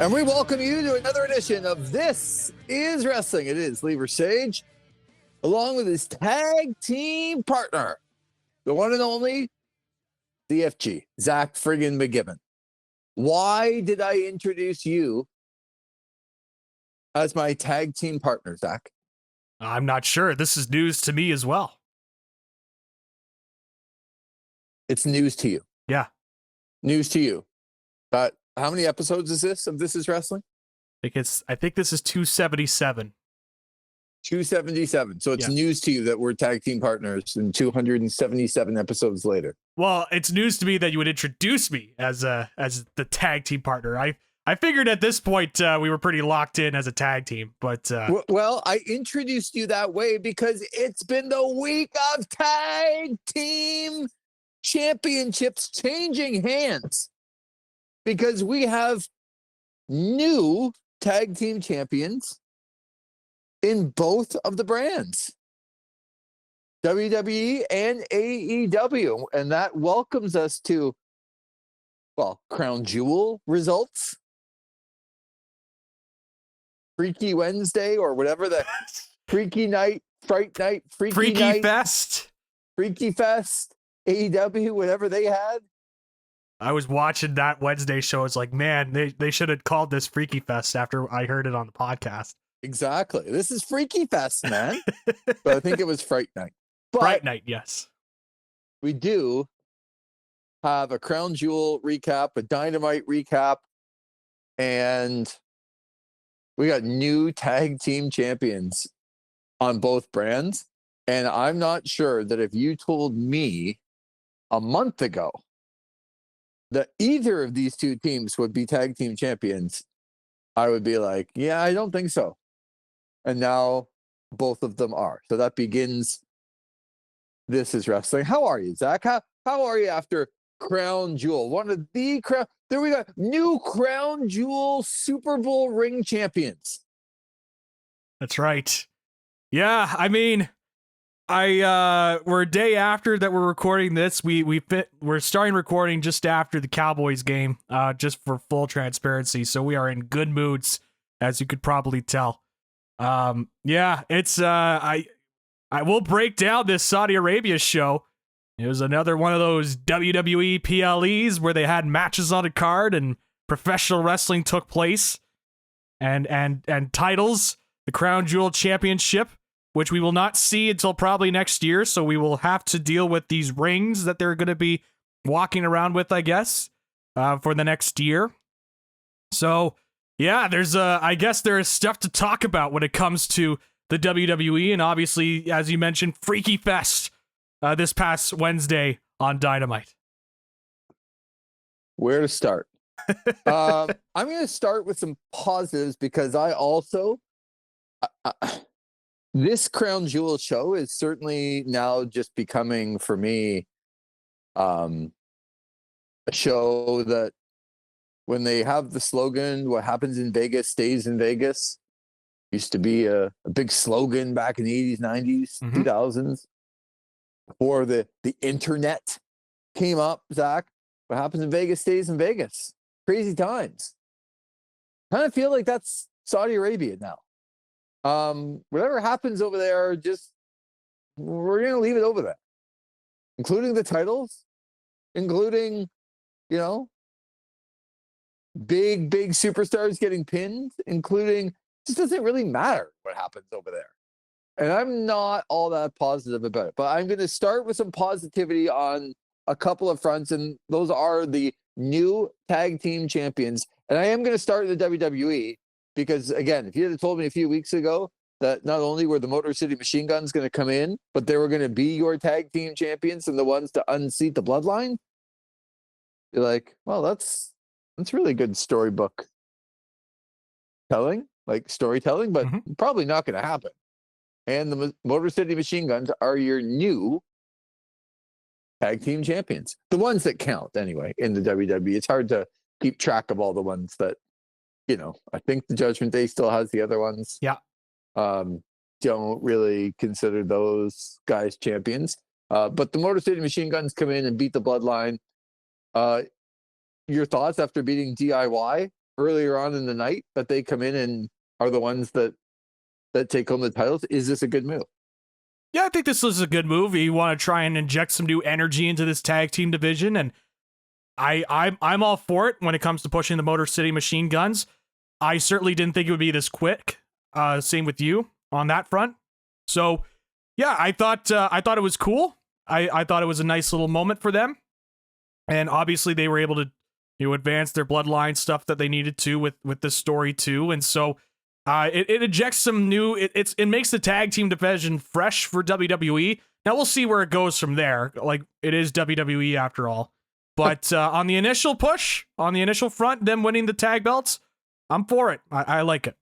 And we welcome you to another edition of This Is Wrestling. It is Lee Versage, along with his tag team partner, the one and only CFG, Zach friggin' McGibbon. Why did I introduce you as my tag team partner, Zach? I'm not sure. This is news to me as well. It's news to you. Yeah. News to you. But how many episodes is this of This Is Wrestling? I think this is 277. 277. So it's news to you that we're tag team partners and 277 episodes later. Well, it's news to me that you would introduce me as the tag team partner. I figured at this point we were pretty locked in as a tag team, but well, I introduced you that way because it's been the week of tag team championships changing hands, because we have new tag team champions in both of the brands, WWE and AEW, and that welcomes us to, well, Crown Jewel results, Freaky Wednesday, or whatever the Freaky Night, Fright Night, Freaky Night, Freaky Fest, AEW, whatever they had. I was watching that Wednesday show. It's like, man, they should have called this Freaky Fest after I heard it on the podcast. Exactly. This is Freaky Fest, man. But I think it was Fright Night. Fright Night, yes. We do have a Crown Jewel recap, a Dynamite recap, and we got new tag team champions on both brands. And I'm not sure that if you told me a month ago that either of these two teams would be tag team champions, I would be like, yeah, I don't think so. And now both of them are. So that begins This Is Wrestling. How are you, Zach? How are you after Crown Jewel? One of the crown. There we go. New Crown Jewel Super Bowl ring champions. That's right. Yeah, I mean, we're a day after that we're recording this. We're starting recording just after the Cowboys game, just for full transparency. So we are in good moods, as you could probably tell. Yeah, it's I will break down this Saudi Arabia show. It was another one of those WWE PLEs where they had matches on a card and professional wrestling took place, and titles, the Crown Jewel Championship, which we will not see until probably next year. So we will have to deal with these rings that they're going to be walking around with, I guess, for the next year. So yeah, I guess there is stuff to talk about when it comes to the WWE. And obviously, as you mentioned, Freaky Fest this past Wednesday on Dynamite. Where to start? I'm going to start with some positives because I also... this Crown Jewel show is certainly now just becoming, for me, a show that when they have the slogan, what happens in Vegas stays in Vegas, used to be a big slogan back in the 80s, 90s, 2000s, before the internet came up, Zach. What happens in Vegas stays in Vegas. Crazy times. Kind of feel like that's Saudi Arabia now. Whatever happens over there, we're going to leave it over there, including the titles, including, big superstars getting pinned, including, just doesn't really matter what happens over there. And I'm not all that positive about it, but I'm going to start with some positivity on a couple of fronts. And those are the new tag team champions. And I am going to start in the WWE. Because, again, if you had told me a few weeks ago that not only were the Motor City Machine Guns going to come in, but they were going to be your tag team champions and the ones to unseat the Bloodline, you're like, well, that's really good storybook storytelling, but probably not going to happen. And the Motor City Machine Guns are your new tag team champions. The ones that count, anyway, in the WWE. It's hard to keep track of all the ones that, I think the Judgment Day still has the other ones. Yeah. Don't really consider those guys champions. But the Motor City Machine Guns come in and beat the Bloodline. Your thoughts after beating DIY earlier on in the night that they come in and are the ones that take home the titles? Is this a good move? Yeah, I think this is a good move. You want to try and inject some new energy into this tag team division, and I'm all for it when it comes to pushing the Motor City Machine Guns. I certainly didn't think it would be this quick. Same with you on that front. So, yeah, I thought it was cool. I thought it was a nice little moment for them, and obviously they were able to advance their bloodline stuff that they needed to with this story too, and so. It injects some new. It makes the tag team division fresh for WWE. Now we'll see where it goes from there. Like, it is WWE after all. But on the initial push, on the initial front, them winning the tag belts, I'm for it. I like it.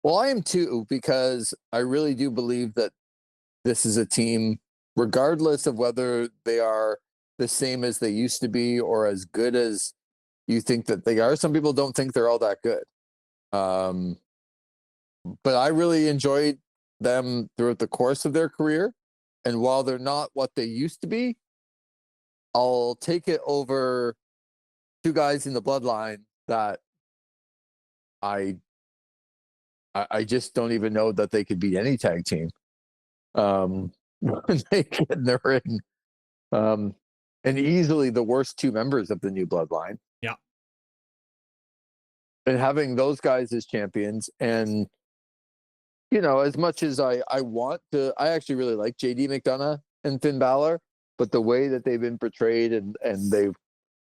Well, I am too, because I really do believe that this is a team, regardless of whether they are the same as they used to be or as good as you think that they are. Some people don't think they're all that good. But I really enjoyed them throughout the course of their career. And while they're not what they used to be, I'll take it over two guys in the bloodline that I just don't even know that they could beat any tag team when they get in the ring. And easily the worst two members of the new bloodline. Yeah. And having those guys as champions, and as much as I want to, I actually really like JD McDonough and Finn Balor, but the way that they've been portrayed and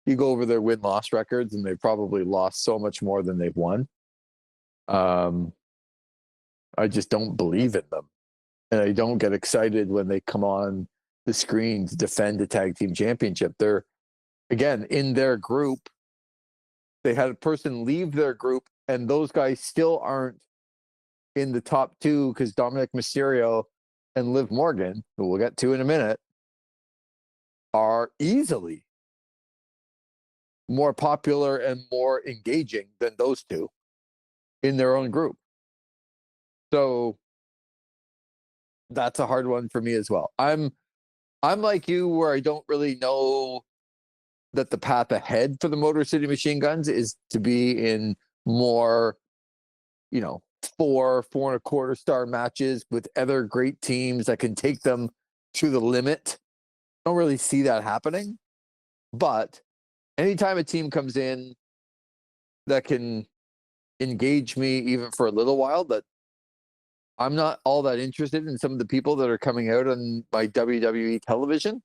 you go over their win-loss records, and they've probably lost so much more than they've won. I just don't believe in them. And I don't get excited when they come on the screen to defend the tag team championship. They're, again, in their group. They had a person leave their group, and those guys still aren't in the top two, because Dominic Mysterio and Liv Morgan, who we'll get to in a minute, are easily more popular and more engaging than those two in their own group. So that's a hard one for me as well. I'm like you, where I don't really know that the path ahead for the Motor City Machine Guns is to be in more, 4.25 star matches with other great teams that can take them to the limit. I don't really see that happening. But anytime a team comes in that can engage me even for a little while, that I'm not all that interested in some of the people that are coming out on my WWE television.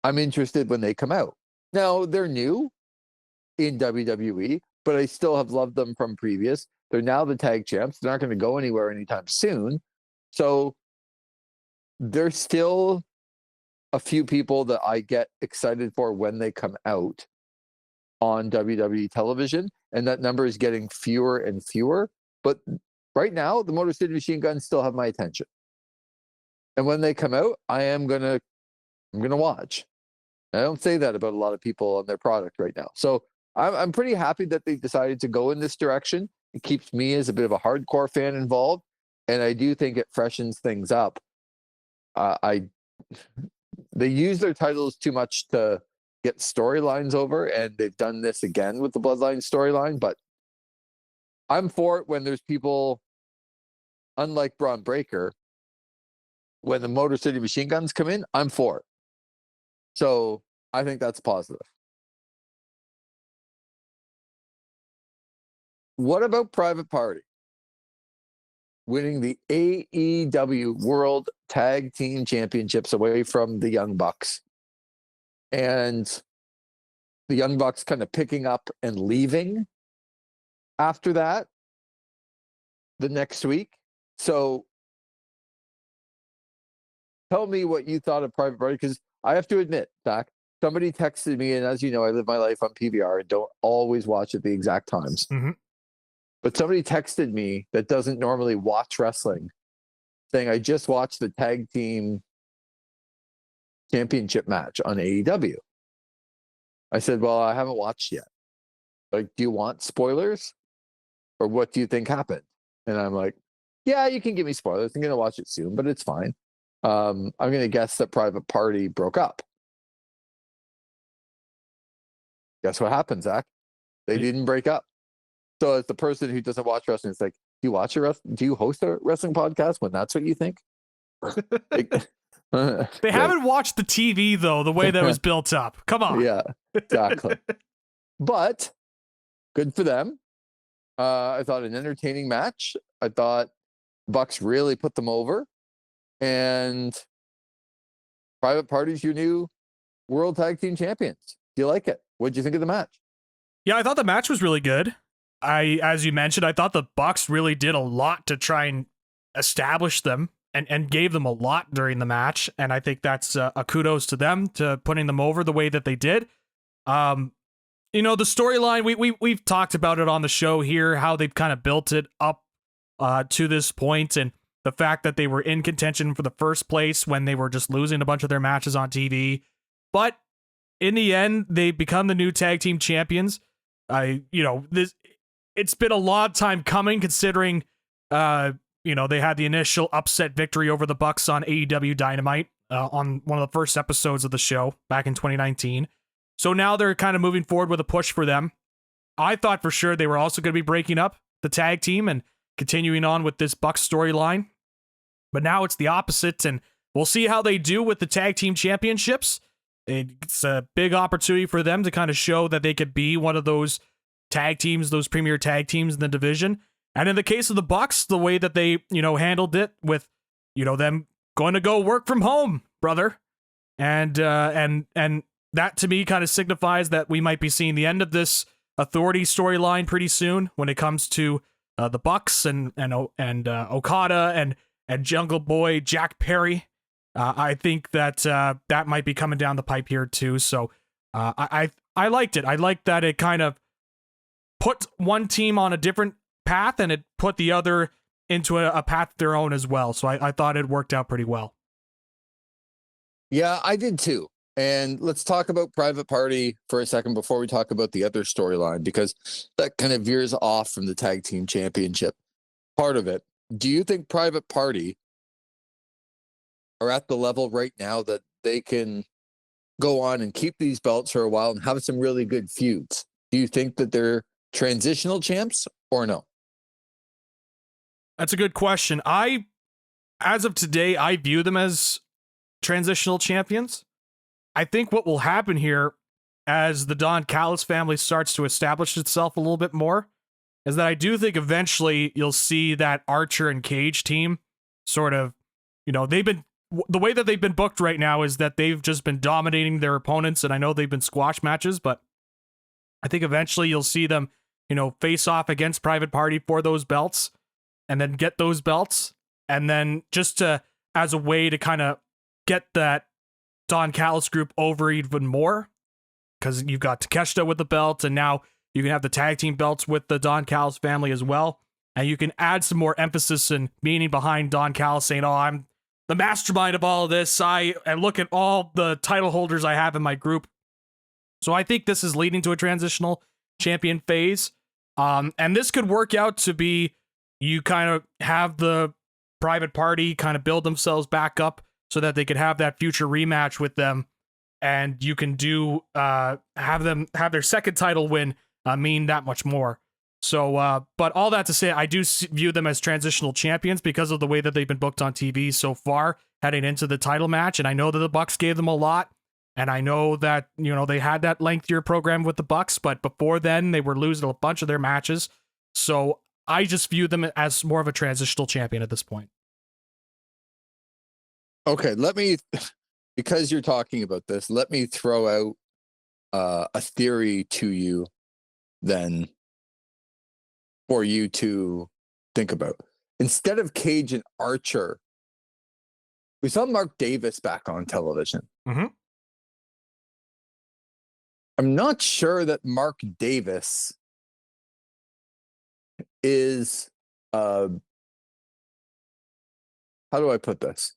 I'm interested when they come out. Now, they're new in WWE, but I still have loved them from previous. They're now the tag champs. They're not going to go anywhere anytime soon. So there's still a few people that I get excited for when they come out on WWE television, and that number is getting fewer and fewer. But right now, the Motor City Machine Guns still have my attention. And when they come out, I'm gonna watch. I don't say that about a lot of people on their product right now. So I'm pretty happy that they decided to go in this direction. It keeps me as a bit of a hardcore fan involved, and I do think it freshens things up. They use their titles too much to get storylines over, and they've done this again with the Bloodline storyline. But I'm for it when there's people, unlike Braun Breaker, when the Motor City Machine Guns come in, I'm for it. So I think that's positive. What about Private Party winning the AEW World Tag Team Championships away from the Young Bucks? And the Young Bucks kind of picking up and leaving after that the next week. So tell me what you thought of Private Party, because I have to admit, Zach, somebody texted me, and as you know, I live my life on PVR and don't always watch at the exact times. Mm-hmm. But somebody texted me that doesn't normally watch wrestling, saying, I just watched the tag team championship match on AEW. I said, well, I haven't watched yet. Like, do you want spoilers? Or what do you think happened? And I'm like, yeah, you can give me spoilers. I'm going to watch it soon, but it's fine. I'm going to guess that Private Party broke up. guess what happened, Zach? They didn't break up. So as the person who doesn't watch wrestling, it's like, do you host a wrestling podcast when that's what you think? They haven't watched the TV though, the way that was built up. Come on. Yeah, exactly. But good for them. I thought an entertaining match. I thought Bucks really put them over. And Private Party's your new World Tag Team Champions. Do you like it? What did you think of the match? Yeah, I thought the match was really good. As you mentioned, I thought the Bucks really did a lot to try and establish them and gave them a lot during the match. And I think that's a kudos to them to putting them over the way that they did. You know, the storyline, we've talked about it on the show here, how they've kind of built it up to this point, and the fact that they were in contention for the first place when they were just losing a bunch of their matches on TV. But in the end, they become the new tag team champions. It's been a long time coming, considering, they had the initial upset victory over the Bucks on AEW Dynamite on one of the first episodes of the show back in 2019. So now they're kind of moving forward with a push for them. I thought for sure they were also going to be breaking up the tag team and continuing on with this Bucks storyline. But now it's the opposite, and we'll see how they do with the tag team championships. It's a big opportunity for them to kind of show that they could be one of those tag teams, those premier tag teams in the division. And in the case of the Bucks, the way that they, handled it with, them going to go work from home, brother. And that to me kind of signifies that we might be seeing the end of this Authority storyline pretty soon when it comes to the Bucks and Okada and Jungle Boy Jack Perry. I think that that might be coming down the pipe here too. So I liked it. I liked that it kind of put one team on a different path and it put the other into a path of their own as well. So I thought it worked out pretty well. Yeah, I did too. And let's talk about Private Party for a second before we talk about the other storyline, because that kind of veers off from the tag team championship part of it. Do you think Private Party are at the level right now that they can go on and keep these belts for a while and have some really good feuds? Do you think that they're transitional champs or no? That's a good question. As of today, I view them as transitional champions. I think what will happen here as the Don Callis family starts to establish itself a little bit more is that I do think eventually you'll see that Archer and Cage team sort of, the way that they've been booked right now is that they've just been dominating their opponents, and I know they've been squash matches, but I think eventually you'll see them, face off against Private Party for those belts and then get those belts, and then just as a way to kind of get that Don Callis group over even more, because you've got Takeshita with the belt, and now you can have the tag team belts with the Don Callis family as well, and you can add some more emphasis and meaning behind Don Callis saying, "Oh, I'm the mastermind of all of this. And look at all the title holders I have in my group." So I think this is leading to a transitional champion phase, and this could work out to be you kind of have the Private Party kind of build themselves back up so that they could have that future rematch with them, and you can have them have their second title win mean that much more. So, but all that to say, I do view them as transitional champions because of the way that they've been booked on TV so far, heading into the title match. And I know that the Bucks gave them a lot, and I know that they had that lengthier program with the Bucks, but before then they were losing a bunch of their matches. So I just view them as more of a transitional champion at this point. Okay, because you're talking about this, let me throw out a theory to you then for you to think about. Instead of Cage and Archer, we saw Mark Davis back on television. Mm-hmm. I'm not sure that Mark Davis is, how do I put this?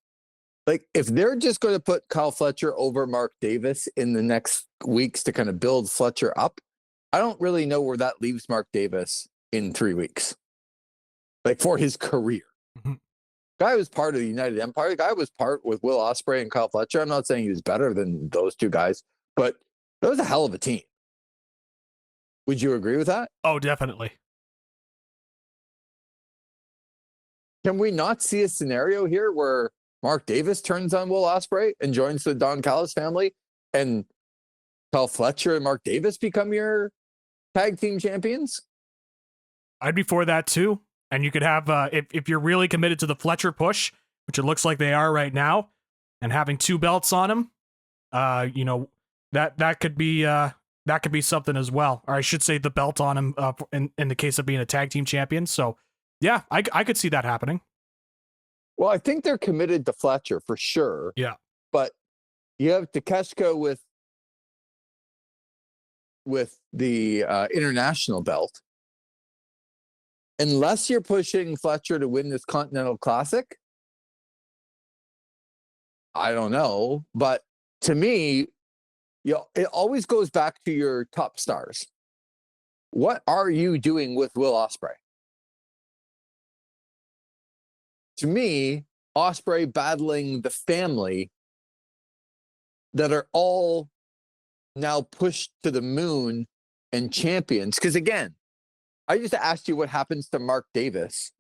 Like, if they're just going to put Kyle Fletcher over Mark Davis in the next weeks to kind of build Fletcher up, I don't really know where that leaves Mark Davis in 3 weeks. Like, for his career. Mm-hmm. Guy was part of the United Empire. The guy was part with Will Ospreay and Kyle Fletcher. I'm not saying he was better than those two guys, but that was a hell of a team. Would you agree with that? Oh, definitely. Can we not see a scenario here where Mark Davis turns on Will Ospreay and joins the Don Callis family, and Kyle Fletcher and Mark Davis become your tag team champions? I'd be for that too. And you could have, if you're really committed to the Fletcher push, which it looks like they are right now, and having 2 belts on him, that could be something as well. Or I should say the belt on him in the case of being a tag team champion. So yeah, I could see that happening. Well, I think they're committed to Fletcher for sure. Yeah. But you have Takeshita with the international belt. Unless you're pushing Fletcher to win this Continental Classic, I don't know. But to me, it always goes back to your top stars. What are you doing with Will Ospreay? To me, Ospreay battling the family that are all now pushed to the moon and champions. Because again, I just asked you what happens to Mark Davis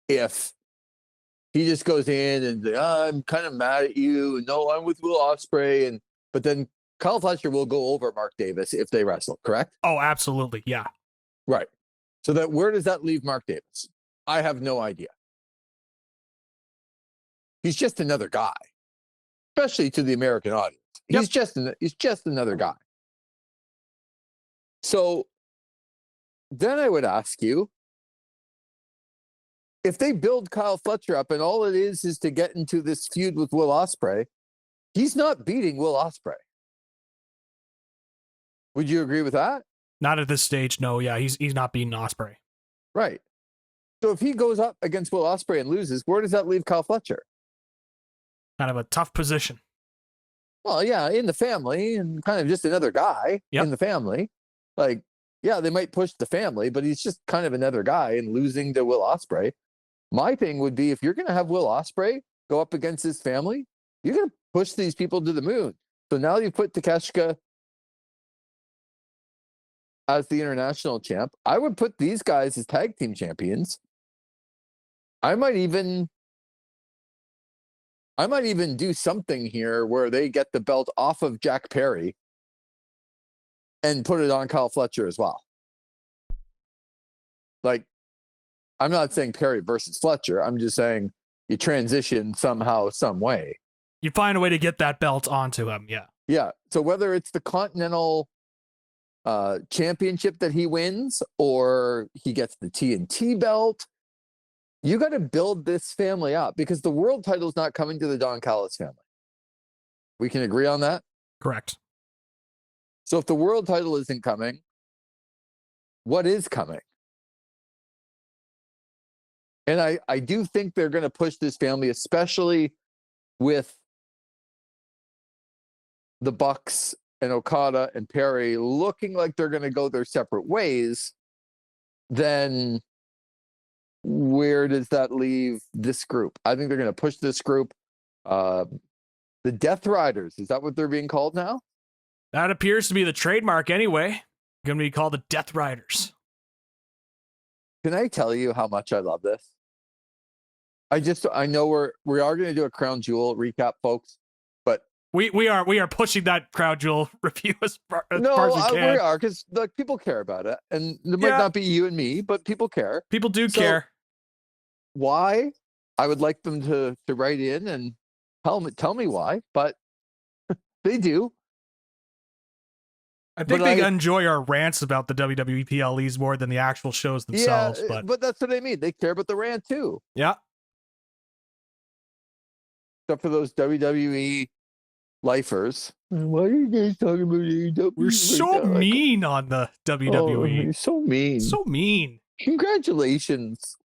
if he just goes in and I'm kind of mad at you. No, I'm with Will Ospreay, but then Kyle Fletcher will go over Mark Davis if they wrestle, correct? Oh, absolutely. Yeah. Right. So that where does that leave Mark Davis? I have no idea. He's just another guy, especially to the American audience. He's just another guy. So then I would ask you, if they build Kyle Fletcher up and all it is to get into this feud with Will Ospreay, he's not beating Will Ospreay. Would you agree with that? Not at this stage, no. Yeah, he's not beating Ospreay. Right. So if he goes up against Will Ospreay and loses, where does that leave Kyle Fletcher? Kind of a tough position. Well, yeah, in the family and kind of just another guy in the family. Like, yeah, they might push the family, but he's just kind of another guy and losing to Will Ospreay. My thing would be if you're going to have Will Ospreay go up against his family, you're going to push these people to the moon. So now you put Takeshita as the international champ. I would put these guys as tag team champions. I might even do something here where they get the belt off of Jack Perry and put it on Kyle Fletcher as well. Like, I'm not saying Perry versus Fletcher. I'm just saying you transition somehow, some way. You find a way to get that belt onto him. Yeah. Yeah. So whether it's the Continental Championship that he wins or he gets the TNT belt, you got to build this family up because the world title is not coming to the Don Callis family. We can agree on that? Correct. So if the world title isn't coming, what is coming? And I do think they're going to push this family, especially with the Bucks and Okada and Perry looking like they're going to go their separate ways. Then where does that leave this group? I think they're going to push this group. The Death Riders, is that what they're being called now? That appears to be the trademark anyway. Going to be called the Death Riders. Can I tell you how much I love this? I know we are going to do a Crown Jewel recap, folks, but we are pushing that Crown Jewel review as far as we can. We are, because like people care about it, and it might not be you and me, but people care. People do care. Why? I would like them to write in and tell me why, but they do. I think they enjoy our rants about the WWE PLEs more than the actual shows themselves. Yeah, but that's what I mean. They care about the rant too. Yeah. Except for those WWE lifers. Why are you guys talking about AEW? We're so mean on the WWE. Oh, you're so mean. So mean. Congratulations,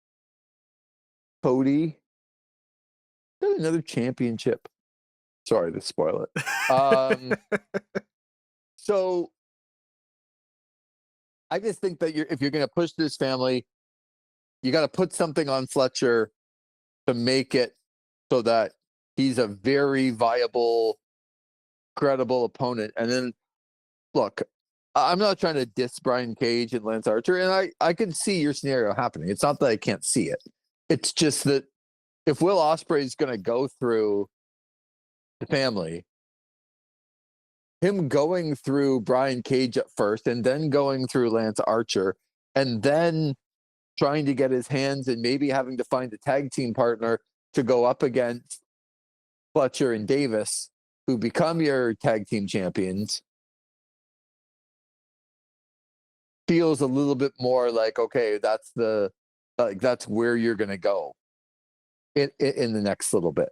Cody. Got another championship. Sorry to spoil it. So I just think that if you're going to push this family, you got to put something on Fletcher to make it so that he's a very viable, credible opponent. And then, look, I'm not trying to diss Brian Cage and Lance Archer, and I can see your scenario happening. It's not that I can't see it. It's just that if Will Ospreay is going to go through the family, him going through Brian Cage at first, and then going through Lance Archer, and then trying to get his hands and maybe having to find a tag team partner to go up against Fletcher and Davis, who become your tag team champions, feels a little bit more like, okay, that's where you're going to go in the next little bit.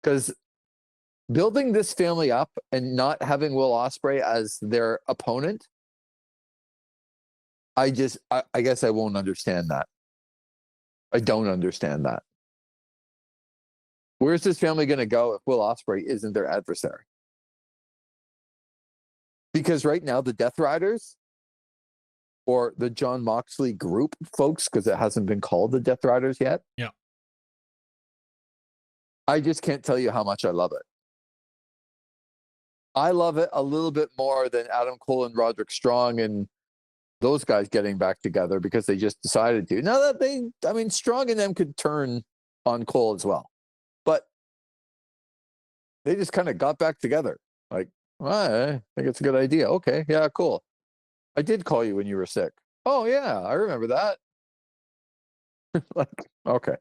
Because building this family up and not having Will Ospreay as their opponent, I guess I won't understand that. I don't understand that. Where's this family going to go if Will Ospreay isn't their adversary? Because right now, the Death Riders, or the John Moxley group, folks, because it hasn't been called the Death Riders yet. Yeah. I just can't tell you how much I love it. I love it a little bit more than Adam Cole and Roderick Strong and those guys getting back together because they just decided to. Now that Strong and them could turn on Cole as well. But they just kind of got back together. Like, I think it's a good idea. Okay, yeah, cool. I did call you when you were sick. Oh, yeah, I remember that. Like, okay.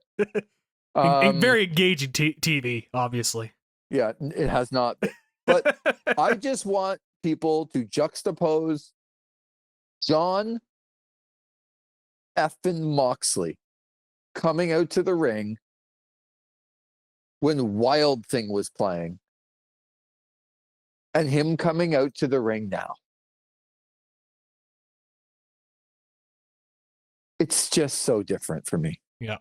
Very engaging TV, obviously. Yeah, it has not been. But I just want people to juxtapose John effing Moxley coming out to the ring when Wild Thing was playing and him coming out to the ring now. It's just so different for me. Yeah.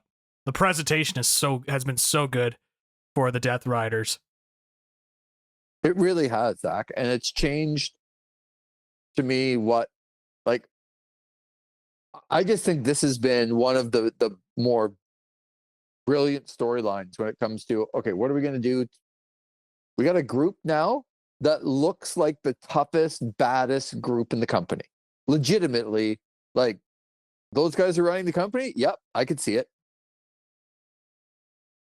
The presentation has been so good for the Death Riders. It really has, Zach. And it's changed to me I just think this has been one of the more brilliant storylines when it comes to, okay, what are we going to do? We got a group now that looks like the toughest, baddest group in the company. Legitimately, like, those guys are running the company? Yep, I could see it.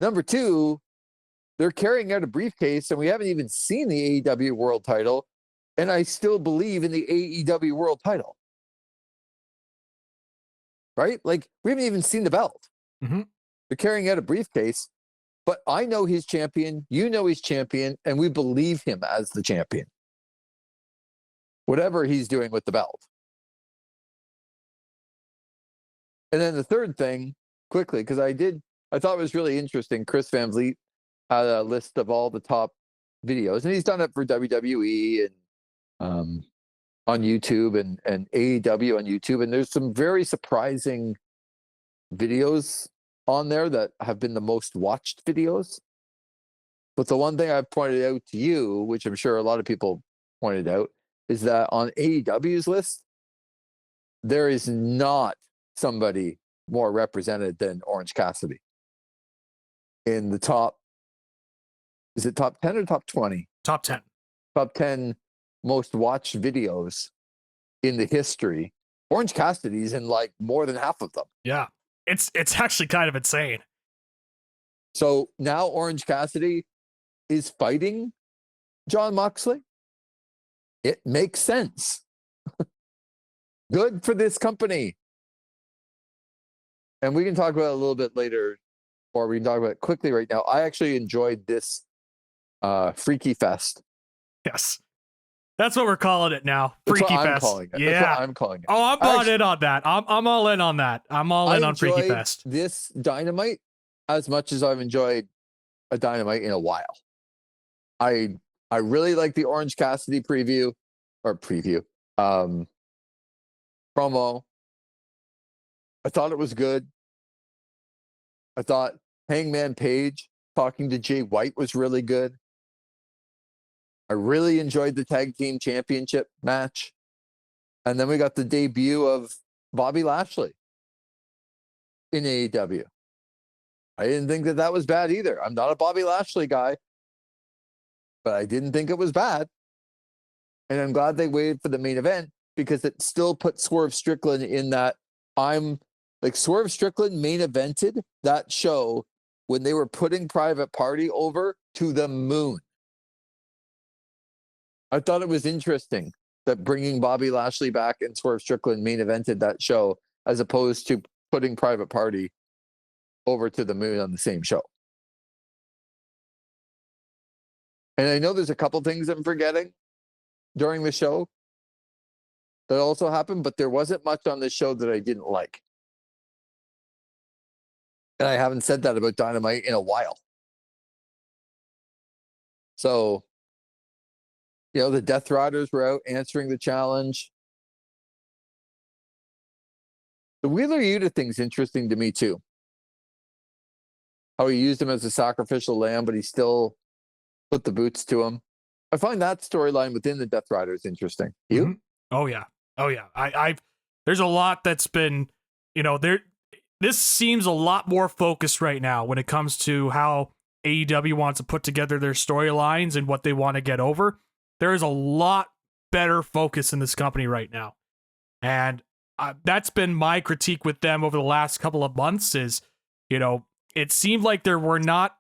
Number two, they're carrying out a briefcase, and we haven't even seen the AEW World title, and I still believe in the AEW World title. Right? Like, we haven't even seen the belt. Mm-hmm. They're carrying out a briefcase, but I know he's champion, you know he's champion, and we believe him as the champion. Whatever he's doing with the belt. And then the third thing, quickly, because I thought it was really interesting. Chris Van Vliet had a list of all the top videos, and he's done it for WWE and on YouTube and AEW on YouTube. And there's some very surprising videos on there that have been the most watched videos. But the one thing I pointed out to you, which I'm sure a lot of people pointed out, is that on AEW's list, there is not somebody more represented than Orange Cassidy in the top. Is it top 10 or top 20? Top 10. Top 10 most watched videos in the history. Orange Cassidy's in like more than half of them. Yeah. It's actually kind of insane. So now Orange Cassidy is fighting John Moxley. It makes sense. Good for this company. And we can talk about it a little bit later, or we can talk about it quickly right now. I actually enjoyed this Freaky Fest. Yes. That's what we're calling it now. Freaky Fest. I'm calling it. Yeah. That's what I'm calling it. Oh, I'm bought in on that. I'm all in on that. I'm all in on Freaky Fest. This Dynamite as much as I've enjoyed a Dynamite in a while. I really like the Orange Cassidy promo. I thought it was good. I thought Hangman Page talking to Jay White was really good. I really enjoyed the tag team championship match. And then we got the debut of Bobby Lashley in AEW. I didn't think that was bad either. I'm not a Bobby Lashley guy, but I didn't think it was bad. And I'm glad they waited for the main event because it still put Swerve Strickland in that Swerve Strickland main evented that show when they were putting Private Party over to the moon. I thought it was interesting that bringing Bobby Lashley back and Swerve Strickland main evented that show as opposed to putting Private Party over to the moon on the same show. And I know there's a couple things I'm forgetting during the show that also happened, but there wasn't much on this show that I didn't like. And I haven't said that about Dynamite in a while. So, the Death Riders were out answering the challenge. The Wheeler Yuta thing's interesting to me too. How he used him as a sacrificial lamb, but he still put the boots to him. I find that storyline within the Death Riders interesting. You? Mm-hmm. Oh yeah. I there's a lot that's been, this seems a lot more focused right now when it comes to how AEW wants to put together their storylines and what they want to get over. There is a lot better focus in this company right now. And that's been my critique with them over the last couple of months is, it seemed like there were not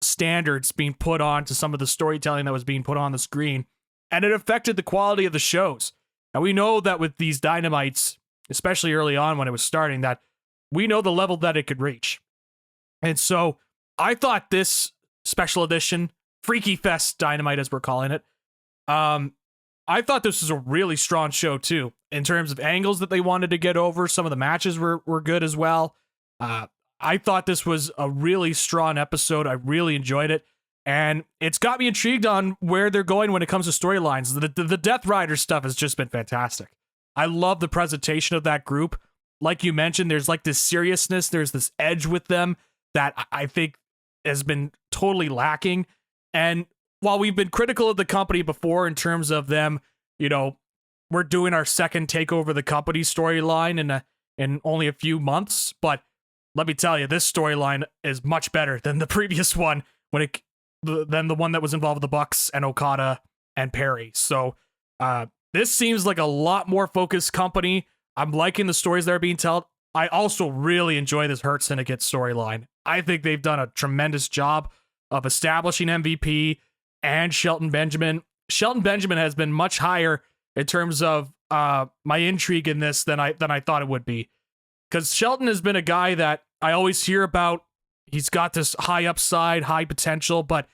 standards being put on to some of the storytelling that was being put on the screen, and it affected the quality of the shows. And we know that with these Dynamites, especially early on when it was starting, that we know the level that it could reach. And so I thought this special edition, Freaky Fest Dynamite as we're calling it, I thought this was a really strong show too, in terms of angles that they wanted to get over. Some of the matches were good as well. I thought this was a really strong episode. I really enjoyed it. And it's got me intrigued on where they're going when it comes to storylines. The Death Rider stuff has just been fantastic. I love the presentation of that group. Like you mentioned, there's like this seriousness. There's this edge with them that I think has been totally lacking. And while we've been critical of the company before in terms of them, we're doing our second takeover the company storyline in only a few months. But let me tell you, this storyline is much better than the previous one than the one that was involved with the Bucks and Okada and Perry. So this seems like a lot more focused company. I'm liking the stories that are being told. I also really enjoy this Hurt Syndicate storyline. I think they've done a tremendous job of establishing MVP and Shelton Benjamin. Shelton Benjamin has been much higher in terms of my intrigue in this than I thought it would be. Because Shelton has been a guy that I always hear about. He's got this high upside, high potential, but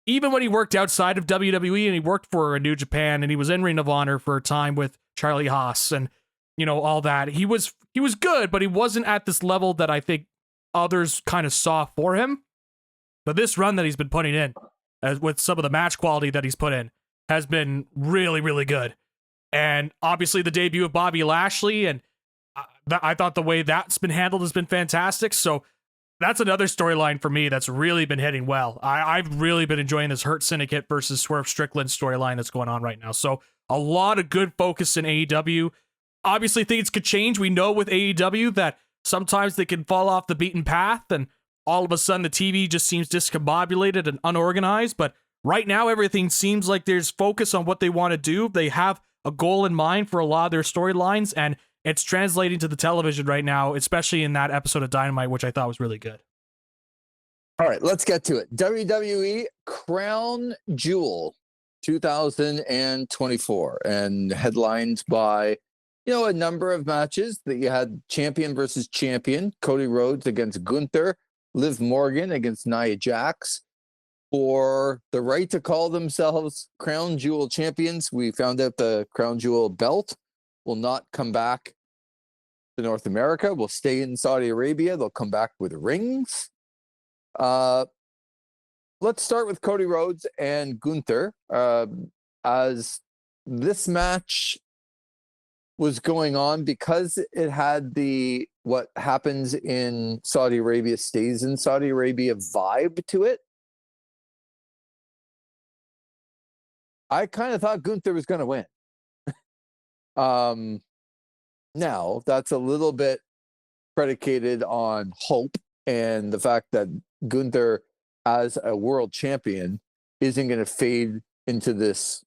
even when he worked outside of WWE and he worked for a New Japan and he was in Ring of Honor for a time with Charlie Haas and all that, he was good, but he wasn't at this level that I think others kind of saw for him. But this run that he's been putting in, with some of the match quality that he's put in, has been really, really good. And obviously the debut of Bobby Lashley, and I thought the way that's been handled has been fantastic. So that's another storyline for me that's really been hitting well. I've really been enjoying this Hurt Syndicate versus Swerve Strickland storyline that's going on right now. So a lot of good focus in AEW. Obviously things could change. We know with AEW that sometimes they can fall off the beaten path and all of a sudden the TV just seems discombobulated and unorganized. But right now everything seems like there's focus on what they want to do. They have a goal in mind for a lot of their storylines, and it's translating to the television right now, especially in that episode of Dynamite, which I thought was really good. All right, let's get to it. WWE Crown Jewel 2024, and headlined by, a number of matches that you had champion versus champion, Cody Rhodes against Gunther, Liv Morgan against Nia Jax. For the right to call themselves Crown Jewel champions, we found out the Crown Jewel belt will not come back to North America. Will stay in Saudi Arabia. They'll come back with rings. Let's start with Cody Rhodes and Gunther. As this match was going on, because it had the what happens in Saudi Arabia stays in Saudi Arabia vibe to it, I kind of thought Gunther was going to win. Now, that's a little bit predicated on hope and the fact that Gunther, as a world champion, isn't going to fade into this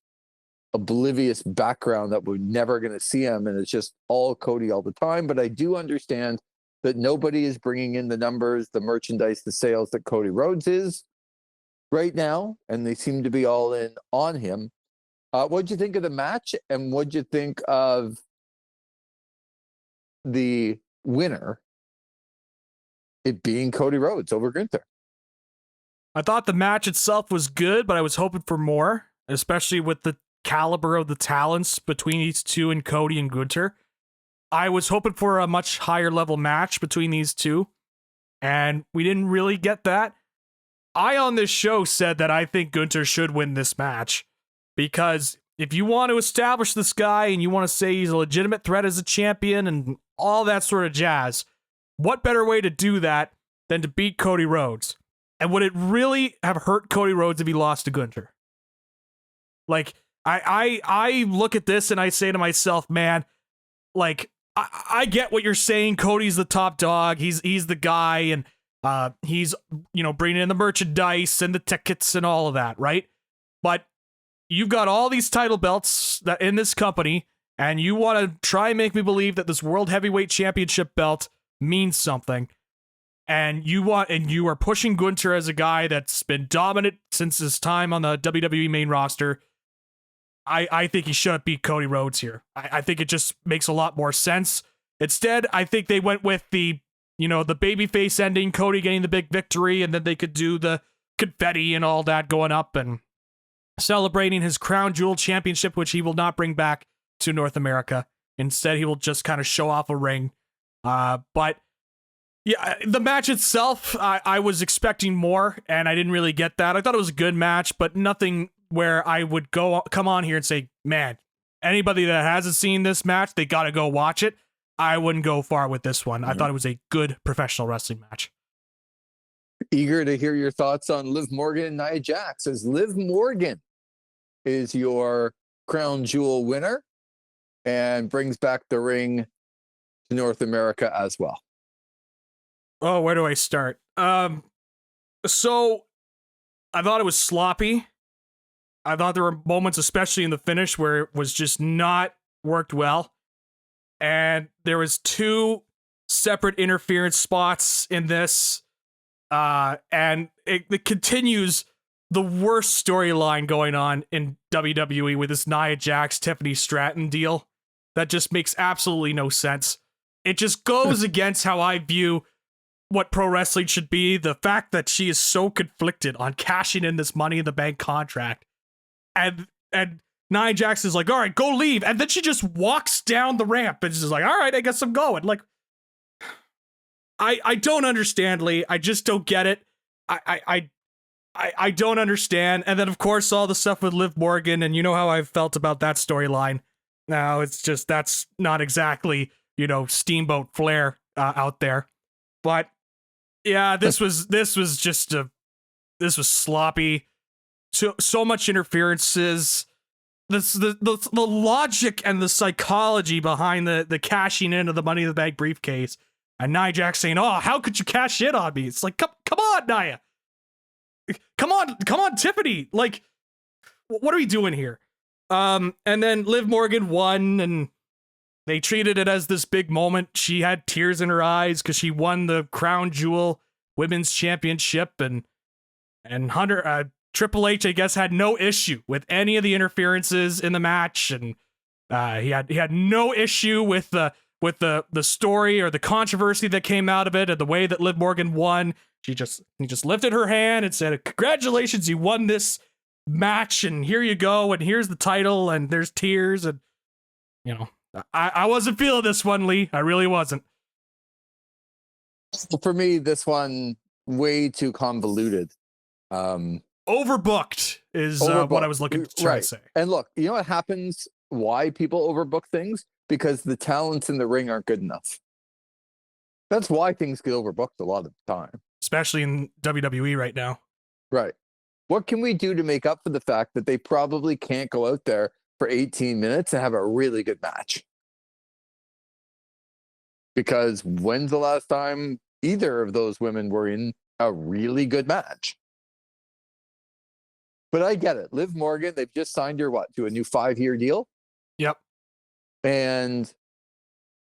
oblivious background that we're never going to see him, and it's just all Cody all the time. But I do understand that nobody is bringing in the numbers, the merchandise, the sales that Cody Rhodes is right now, and they seem to be all in on him. What'd you think of the match, and what'd you think of the winner, it being Cody Rhodes over Gunther? I thought the match itself was good, but I was hoping for more, especially with the caliber of the talents between these two and Cody and Gunther. I was hoping for a much higher level match between these two, and we didn't really get that. I on this show said that I think Gunther should win this match, because if you want to establish this guy and you want to say he's a legitimate threat as a champion and all that sort of jazz, what better way to do that than to beat Cody Rhodes? And would it really have hurt Cody Rhodes if he lost to Gunther? Like, I look at this and I say to myself, man, like, I get what you're saying. Cody's the top dog. He's the guy, and he's, you know, bringing in the merchandise and the tickets and all of that, right? But you've got all these title belts that in this company, and you want to try and make me believe that this World Heavyweight Championship belt means something. And you are pushing Gunther as a guy that's been dominant since his time on the WWE main roster. I think he shouldn't beat Cody Rhodes here. I think it just makes a lot more sense. Instead, I think they went with the babyface ending, Cody getting the big victory, and then they could do the confetti and all that going up and celebrating his Crown Jewel championship, which he will not bring back to North America. Instead, he will just kind of show off a ring. But yeah, the match itself, I was expecting more, and I didn't really get that. I thought it was a good match, but nothing where I would come on here and say, man, anybody that hasn't seen this match, they got to go watch it. I wouldn't go far with this one. I thought it was a good professional wrestling match. Eager to hear your thoughts on Liv Morgan and Nia Jax, as Liv Morgan is your Crown Jewel winner and brings back the ring to North America as well. Oh, where do I start? So I thought it was sloppy. I thought there were moments, especially in the finish, where it was just not worked well. And there was 2 separate interference spots in this. And it continues the worst storyline going on in WWE with this Nia Jax, Tiffany Stratton deal. That just makes absolutely no sense. It just goes against how I view what pro wrestling should be. The fact that she is so conflicted on cashing in this Money in the Bank contract. And Nia Jax is like, all right, go leave. And then she just walks down the ramp and she's like, all right, I guess I'm going. Like, I don't understand, Lee. I just don't get it. I don't understand. And then, of course, all the stuff with Liv Morgan, and you know how I've felt about that storyline. Now, it's just, that's not exactly, Steamboat Flair out there. But yeah, this was sloppy. So much interferences. The logic and the psychology behind the cashing in of the Money in the Bank briefcase, and Nia Jax saying, "Oh, how could you cash in on me?" It's like, come on, Nia, come on, Tiffany. Like, what are we doing here? And then Liv Morgan won, and they treated it as this big moment. She had tears in her eyes because she won the Crown Jewel Women's Championship, and Triple H, I guess, had no issue with any of the interferences in the match, and he had no issue with the story or the controversy that came out of it, and the way that Liv Morgan won. He just lifted her hand and said, "Congratulations, you won this match, and here you go, and here's the title," and there's tears, and I wasn't feeling this one, Lee. I really wasn't. For me, this one way too convoluted. Overbooked is what I was looking to try to say. And look, you know what happens? Why people overbook things? Because the talents in the ring aren't good enough. That's why things get overbooked a lot of the time. Especially in WWE right now. Right. What can we do to make up for the fact that they probably can't go out there for 18 minutes and have a really good match? Because when's the last time either of those women were in a really good match? But I get it. Liv Morgan, they've just signed her to a new 5-year deal, Yep. and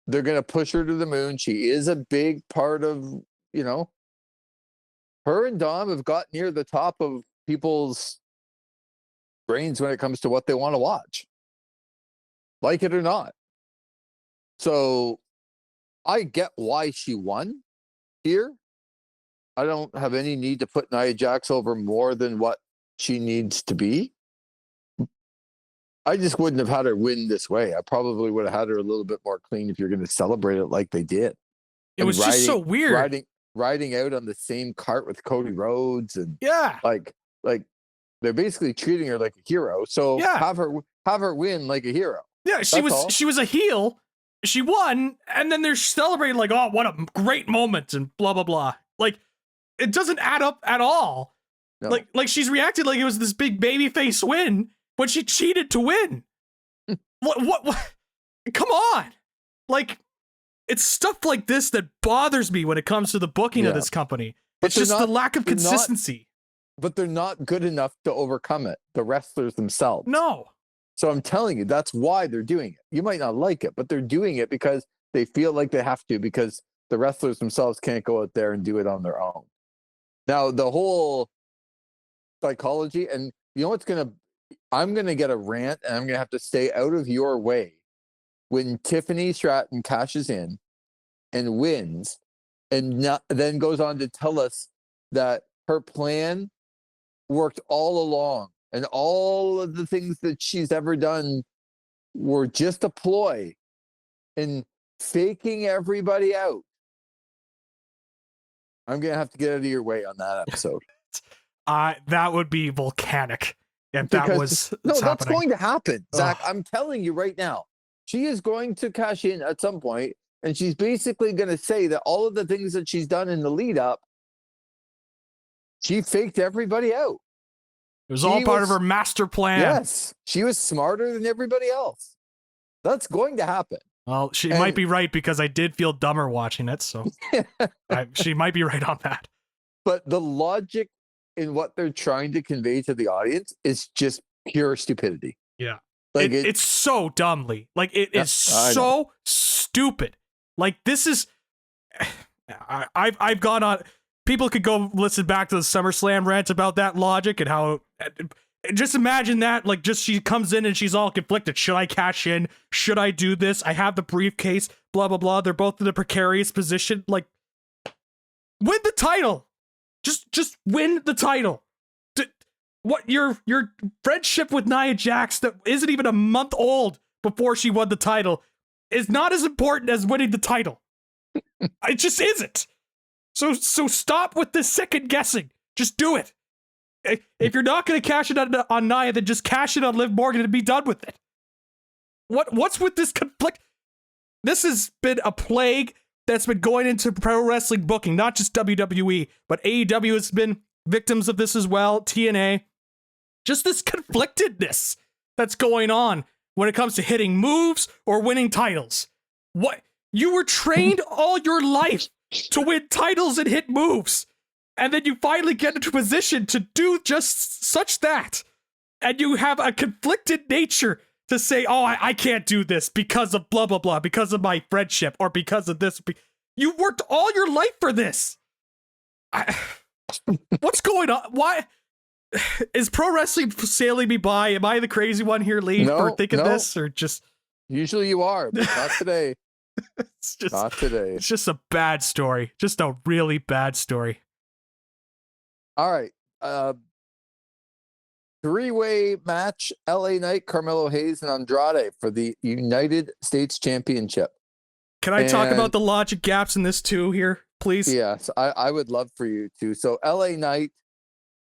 they're going to push her to the moon. She is a big part of, her and Dom have got near the top of people's brains when it comes to what they want to watch, like it or not. So I get why she won here. I don't have any need to put Nia Jax over more than what she needs to be. I just wouldn't have had her win this way. I probably would have had her a little bit more clean if you're going to celebrate it like they did. It was just so weird. Riding out on the same cart with Cody Rhodes, and like they're basically treating her like a hero. So have her win like a hero. Yeah, she was a heel. She won, and then they're celebrating like, oh, what a great moment, and blah blah blah. Like, it doesn't add up at all. No. Like she's reacted like it was this big babyface win when she cheated to win. What? Come on! Like, it's stuff like this that bothers me when it comes to the booking of this company. It's just the lack of consistency. But they're not good enough to overcome it, the wrestlers themselves. No. So I'm telling you, that's why they're doing it. You might not like it, but they're doing it because they feel like they have to, because the wrestlers themselves can't go out there and do it on their own. Now, the whole psychology, and I'm going to get a rant, and I'm going to have to stay out of your way when Tiffany Stratton cashes in and wins, and then goes on to tell us that her plan worked all along, and all of the things that she's ever done were just a ploy and faking everybody out. I'm going to have to get out of your way on that episode. That would be volcanic if that was happening. That's going to happen, Zach. I'm telling you right now. She is going to cash in at some point, and she's basically going to say that all of the things that she's done in the lead up, she faked everybody out. It was all part of her master plan. Yes. She was smarter than everybody else. That's going to happen. Well, she might be right, because I did feel dumber watching it, so she might be right on that. But the logic in what they're trying to convey to the audience is just pure stupidity. Yeah. Like it's so dumbly. Like, it is so stupid. Like, this is... I've gone on... People could go listen back to the SummerSlam rant about that logic and how... Just imagine that, like, just she comes in and she's all conflicted. Should I cash in? Should I do this? I have the briefcase, blah, blah, blah. They're both in a precarious position. Like, win the title. Just win the title. What your friendship with Nia Jax that isn't even a month old before she won the title is not as important as winning the title. It just isn't. So stop with this second guessing. Just do it. If you're not going to cash it on Nia, then just cash it on Liv Morgan and be done with it. What's with this conflict? This has been a plague that's been going into pro wrestling booking, not just WWE, but AEW has been victims of this as well, TNA. Just this conflictedness that's going on when it comes to hitting moves or winning titles. What? You were trained all your life to win titles and hit moves. And then you finally get into a position to do just such that. And you have a conflicted nature to say, oh, I can't do this because of blah, blah, blah, because of my friendship or because of this. You worked all your life for this. What's going on? Why? Is pro wrestling sailing me by? Am I the crazy one here, Lee, for thinking this? Or just... Usually you are, but not today. Not today. It's just a bad story. Just a really bad story. All right. 3-way match, LA Knight, Carmelo Hayes, and Andrade for the United States Championship. Can I talk about the logic gaps in this too here, please? Yes, I would love for you to. So LA Knight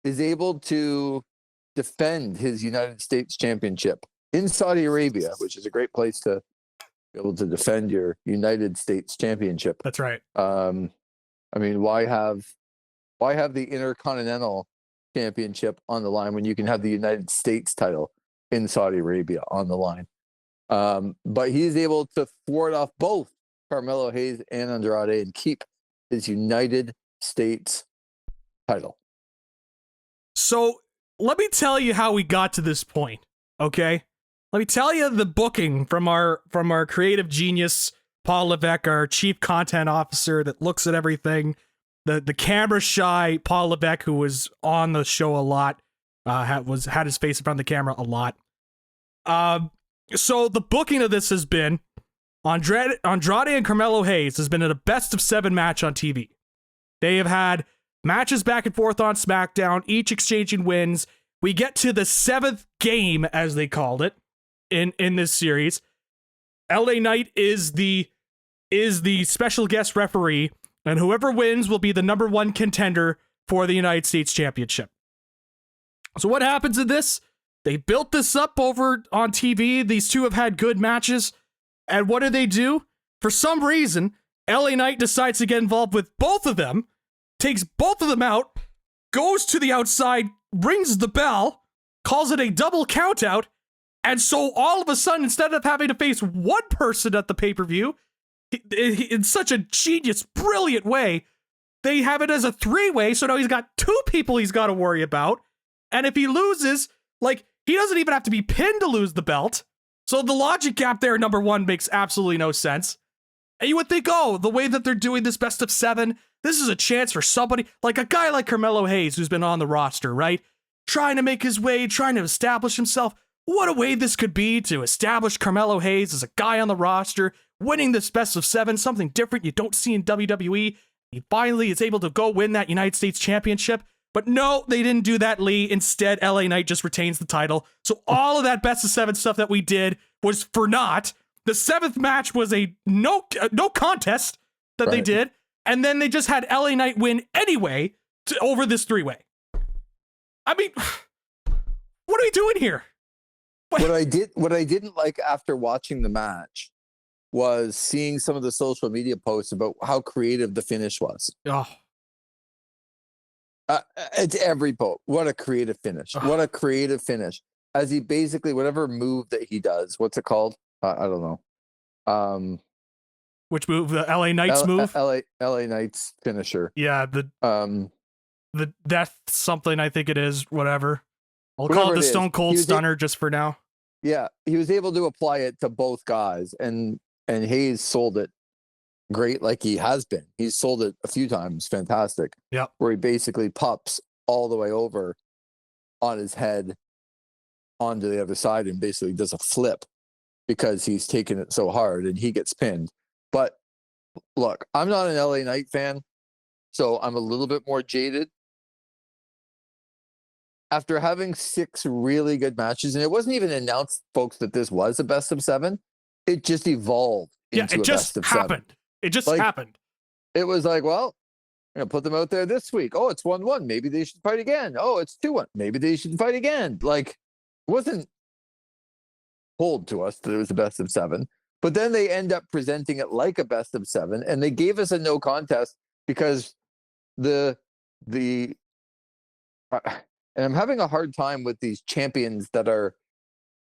is able to defend his United States Championship in Saudi Arabia, which is a great place to be able to defend your United States Championship. That's right. I mean, why have the Intercontinental Championship on the line when you can have the United States title in Saudi Arabia on the line? But he's able to thwart off both Carmelo Hayes and Andrade and keep his United States title. So let me tell you how we got to this point, okay? Let me tell you the booking from our creative genius, Paul Levesque, our chief content officer that looks at everything. The camera shy Paul Levesque, who was on the show a lot, had his face in front of the camera a lot. So the booking of this has been Andrade and Carmelo Hayes has been in a best of 7 match on TV. They have had matches back and forth on SmackDown, each exchanging wins. We get to the 7th game, as they called it, in this series. LA Knight is the special guest referee, and whoever wins will be the number 1 contender for the United States Championship. So what happens in this? They built this up over on TV. These two have had good matches. And what do? For some reason, LA Knight decides to get involved with both of them, takes both of them out, goes to the outside, rings the bell, calls it a double countout, and so all of a sudden, instead of having to face one person at the pay-per-view, in such a genius, brilliant way, they have it as a 3-way, so now he's got 2 people he's got to worry about, and if he loses, like, he doesn't even have to be pinned to lose the belt, so the logic gap there, number 1, makes absolutely no sense. And you would think, oh, the way that they're doing this best of 7, this is a chance for somebody, like a guy like Carmelo Hayes, who's been on the roster, right? Trying to make his way, trying to establish himself. What a way this could be to establish Carmelo Hayes as a guy on the roster, winning this best of 7, something different you don't see in WWE. He finally is able to go win that United States Championship. But no, they didn't do that, Lee. Instead, LA Knight just retains the title. So all of that best of 7 stuff that we did was for naught. The 7th match was a no contest that they did. And then they just had LA Knight win anyway over this 3-way. I mean, what are we doing here? What I didn't like after watching the match was seeing some of the social media posts about how creative the finish was. Oh. It's every post. What a creative finish. Oh. What a creative finish. As he basically, whatever move that he does, what's it called? I don't know. Which move? The LA Knights move? LA Knights finisher. Yeah, the death something, I think it is, whatever. I'll call it the Stone Cold Stunner just for now. Yeah, he was able to apply it to both guys, and Hayes sold it great, like he has been. He's sold it a few times, fantastic. Yep. Where he basically pops all the way over on his head onto the other side and basically does a flip because he's taken it so hard and he gets pinned. But look, I'm not an LA Knight fan, so I'm a little bit more jaded. After having 6 really good matches, and it wasn't even announced, folks, that this was a best of 7, it just evolved into a best of 7. It just happened. It was like, well, I'm going to put them out there this week. Oh, it's 1-1. Maybe they should fight again. Oh, it's 2-1. Maybe they should fight again. Like, it wasn't told to us that it was a best of 7. But then they end up presenting it like a best of 7, and they gave us a no contest because and I'm having a hard time with these champions that are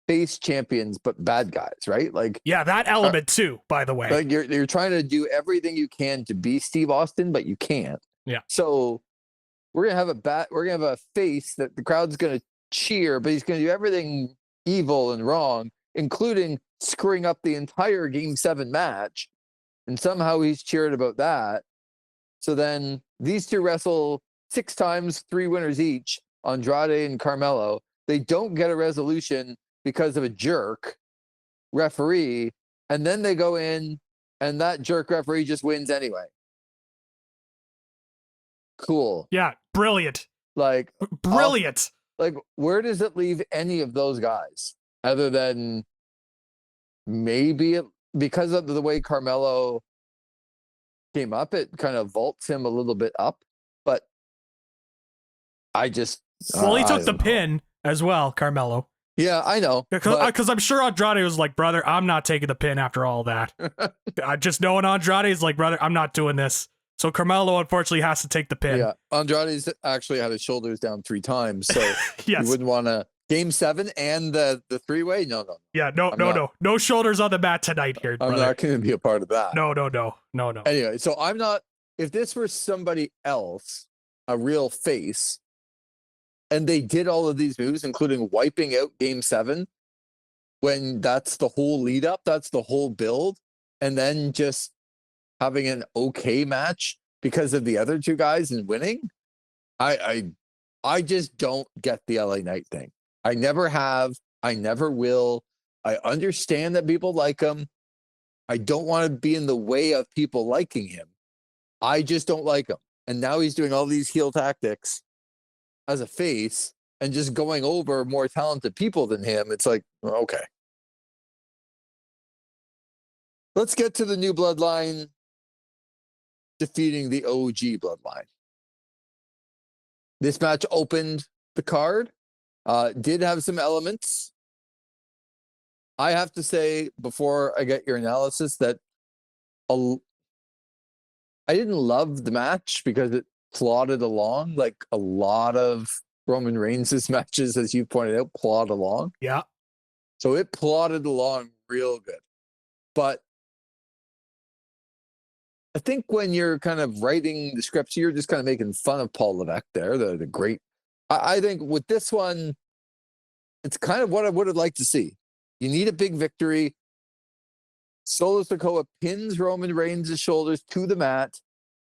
face champions but bad guys, right? Like, yeah, that element too, by the way. Like you're trying to do everything you can to be Steve Austin, but you can't. Yeah. So we're gonna have a face that the crowd's gonna cheer, but he's gonna do everything evil and wrong, including screwing up the entire Game 7 match, and somehow he's cheered about that. So then these two wrestle 6 times, 3 winners each, Andrade and Carmelo. They don't get a resolution because of a jerk referee, and then they go in and that jerk referee just wins anyway. Cool. Yeah, brilliant. Like, brilliant. Like, where does it leave any of those guys other than maybe because of the way Carmelo came up, it kind of vaults him a little bit up, but I just he took the pin as well, Carmelo. Yeah, I know. Because I'm sure Andrade was like, brother, I'm not taking the pin after all that. Just knowing Andrade is like, brother, I'm not doing this. So Carmelo, unfortunately, has to take the pin. Yeah, Andrade's actually had his shoulders down 3 times, so yes. You wouldn't want to. Game 7 and the 3-way? No. Yeah, no shoulders on the mat tonight here, brother. I'm not going to be a part of that. No. Anyway, so I'm not. If this were somebody else, a real face, And they did all of these moves, including wiping out Game 7, when that's the whole lead up, that's the whole build, and then just having an okay match because of the other two guys and winning. I just don't get the LA Knight thing. I never have. I never will. I understand that people like him. I don't want to be in the way of people liking him. I just don't like him. And now he's doing all these heel tactics as a face and just going over more talented people than him. It's like, okay. Let's get to the new bloodline defeating the OG bloodline. This match opened the card. Did have some elements. I have to say, before I get your analysis, that I didn't love the match because it plodded along like a lot of Roman Reigns' matches, as you pointed out, plod along. Yeah. So it plodded along real good. But I think when you're kind of writing the scripts, you're just kind of making fun of Paul Levesque there, the great. I think with this one, it's kind of what I would have liked to see. You need a big victory. Solo Sikoa pins Roman Reigns' shoulders to the mat.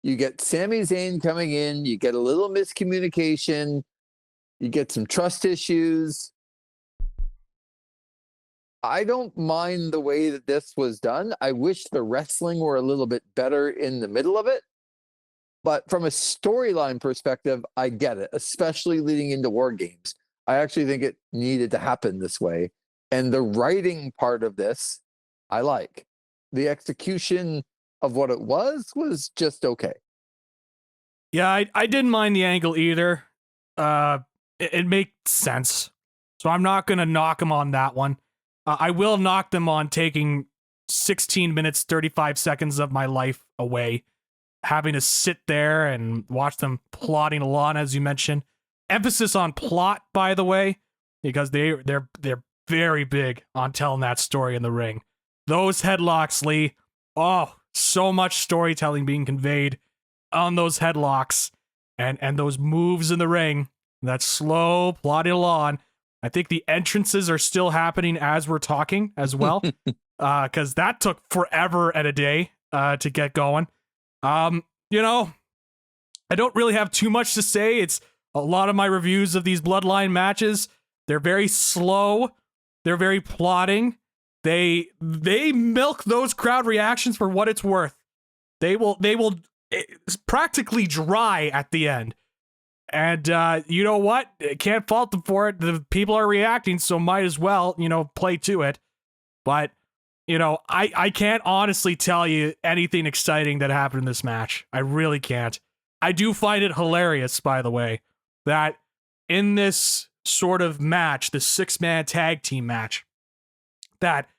You get Sami Zayn coming in. You get a little miscommunication. You get some trust issues. I don't mind the way that this was done. I wish the wrestling were a little bit better in the middle of it. But from a storyline perspective, I get it, especially leading into WarGames. I actually think it needed to happen this way. And the writing part of this, I like. The execution of what it was just okay. Yeah, I didn't mind the angle either. It makes sense. So I'm not going to knock him on that one. I will knock them on taking 16 minutes, 35 seconds of my life away, having to sit there and watch them plotting along, as you mentioned. Emphasis on plot, by the way, because they're very big on telling that story in the ring. Those headlocks, Lee. Oh, so much storytelling being conveyed on those headlocks and those moves in the ring. That slow plodding along. I think the entrances are still happening as we're talking as well, because that took forever and a day to get going. I don't really have too much to say. It's a lot of my reviews of these Bloodline matches. They're very slow. They're very plodding. They milk those crowd reactions for what it's worth. They will it's practically dry at the end. And you know what? Can't fault them for it. The people are reacting, so might as well, play to it. But, I can't honestly tell you anything exciting that happened in this match. I really can't. I do find it hilarious, by the way, that in this sort of match, the 6-man tag team match, that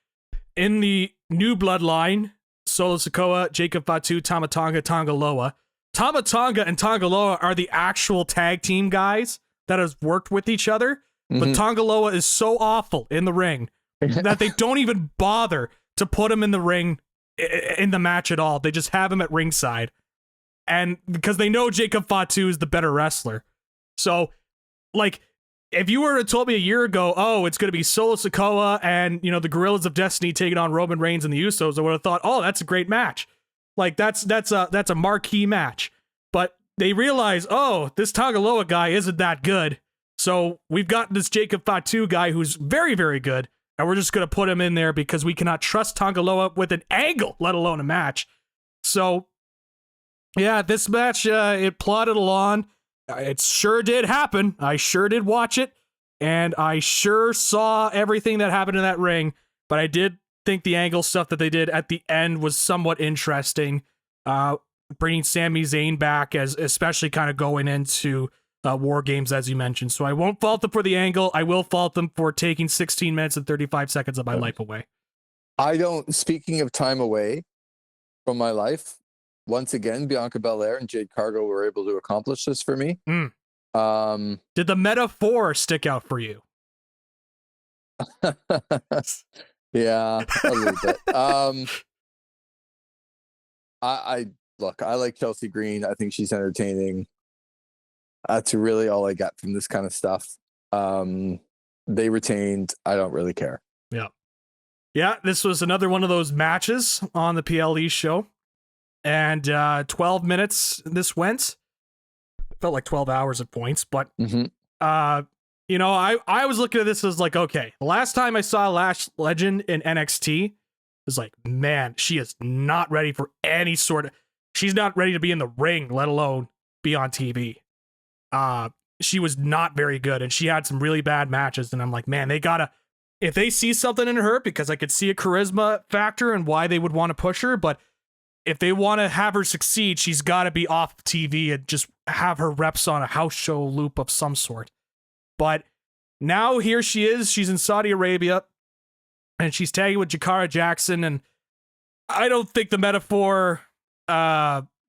in the new bloodline, Solo Sikoa, Jacob Fatu, Tama Tonga, Tonga Loa. Tama Tonga and Tonga Loa are the actual tag team guys that have worked with each other. But Tonga Loa is so awful in the ring that they don't even bother to put him in the ring in the match at all. They just have him at ringside. And because they know Jacob Fatu is the better wrestler. So, if you were to told me a year ago, oh, it's going to be Solo Sikoa and, the Gorillas of Destiny taking on Roman Reigns and the Usos, I would have thought, oh, that's a great match. That's a marquee match. But they realize, oh, this Tagaloa guy isn't that good. So we've got this Jacob Fatu guy who's very, very good. And we're just going to put him in there because we cannot trust Tongaloa with an angle, let alone a match. So, yeah, this match, it plodded along. It sure did happen. I sure did watch it. And I sure saw everything that happened in that ring. But I did think the angle stuff that they did at the end was somewhat interesting. Bringing Sami Zayn back, especially kind of going into WarGames, as you mentioned. So I won't fault them for the angle. I will fault them for taking 16 minutes and 35 seconds of my life away. Speaking of time away from my life, once again, Bianca Belair and Jade Cargill were able to accomplish this for me. Did the metaphor stick out for you? Yeah, a little bit. I like Chelsea Green. I think she's entertaining. That's really all I got from this kind of stuff. They retained. I don't really care. Yeah. Yeah, this was another one of those matches on the PLE show. And 12 minutes this went. Felt like 12 hours at points, but you know, I was looking at this as like, okay, the last time I saw Lash Legend in NXT was like, man, she is not ready for any sort of, she's not ready to be in the ring, let alone be on TV. She was not very good, and she had some really bad matches, and I'm like, man, they gotta, if they see something in her, because I could see a charisma factor and why they would want to push her, but if they want to have her succeed, she's got to be off TV and just have her reps on a house show loop of some sort. But now here she is. She's in Saudi Arabia, and she's tagging with Jakara Jackson, and I don't think the metaphor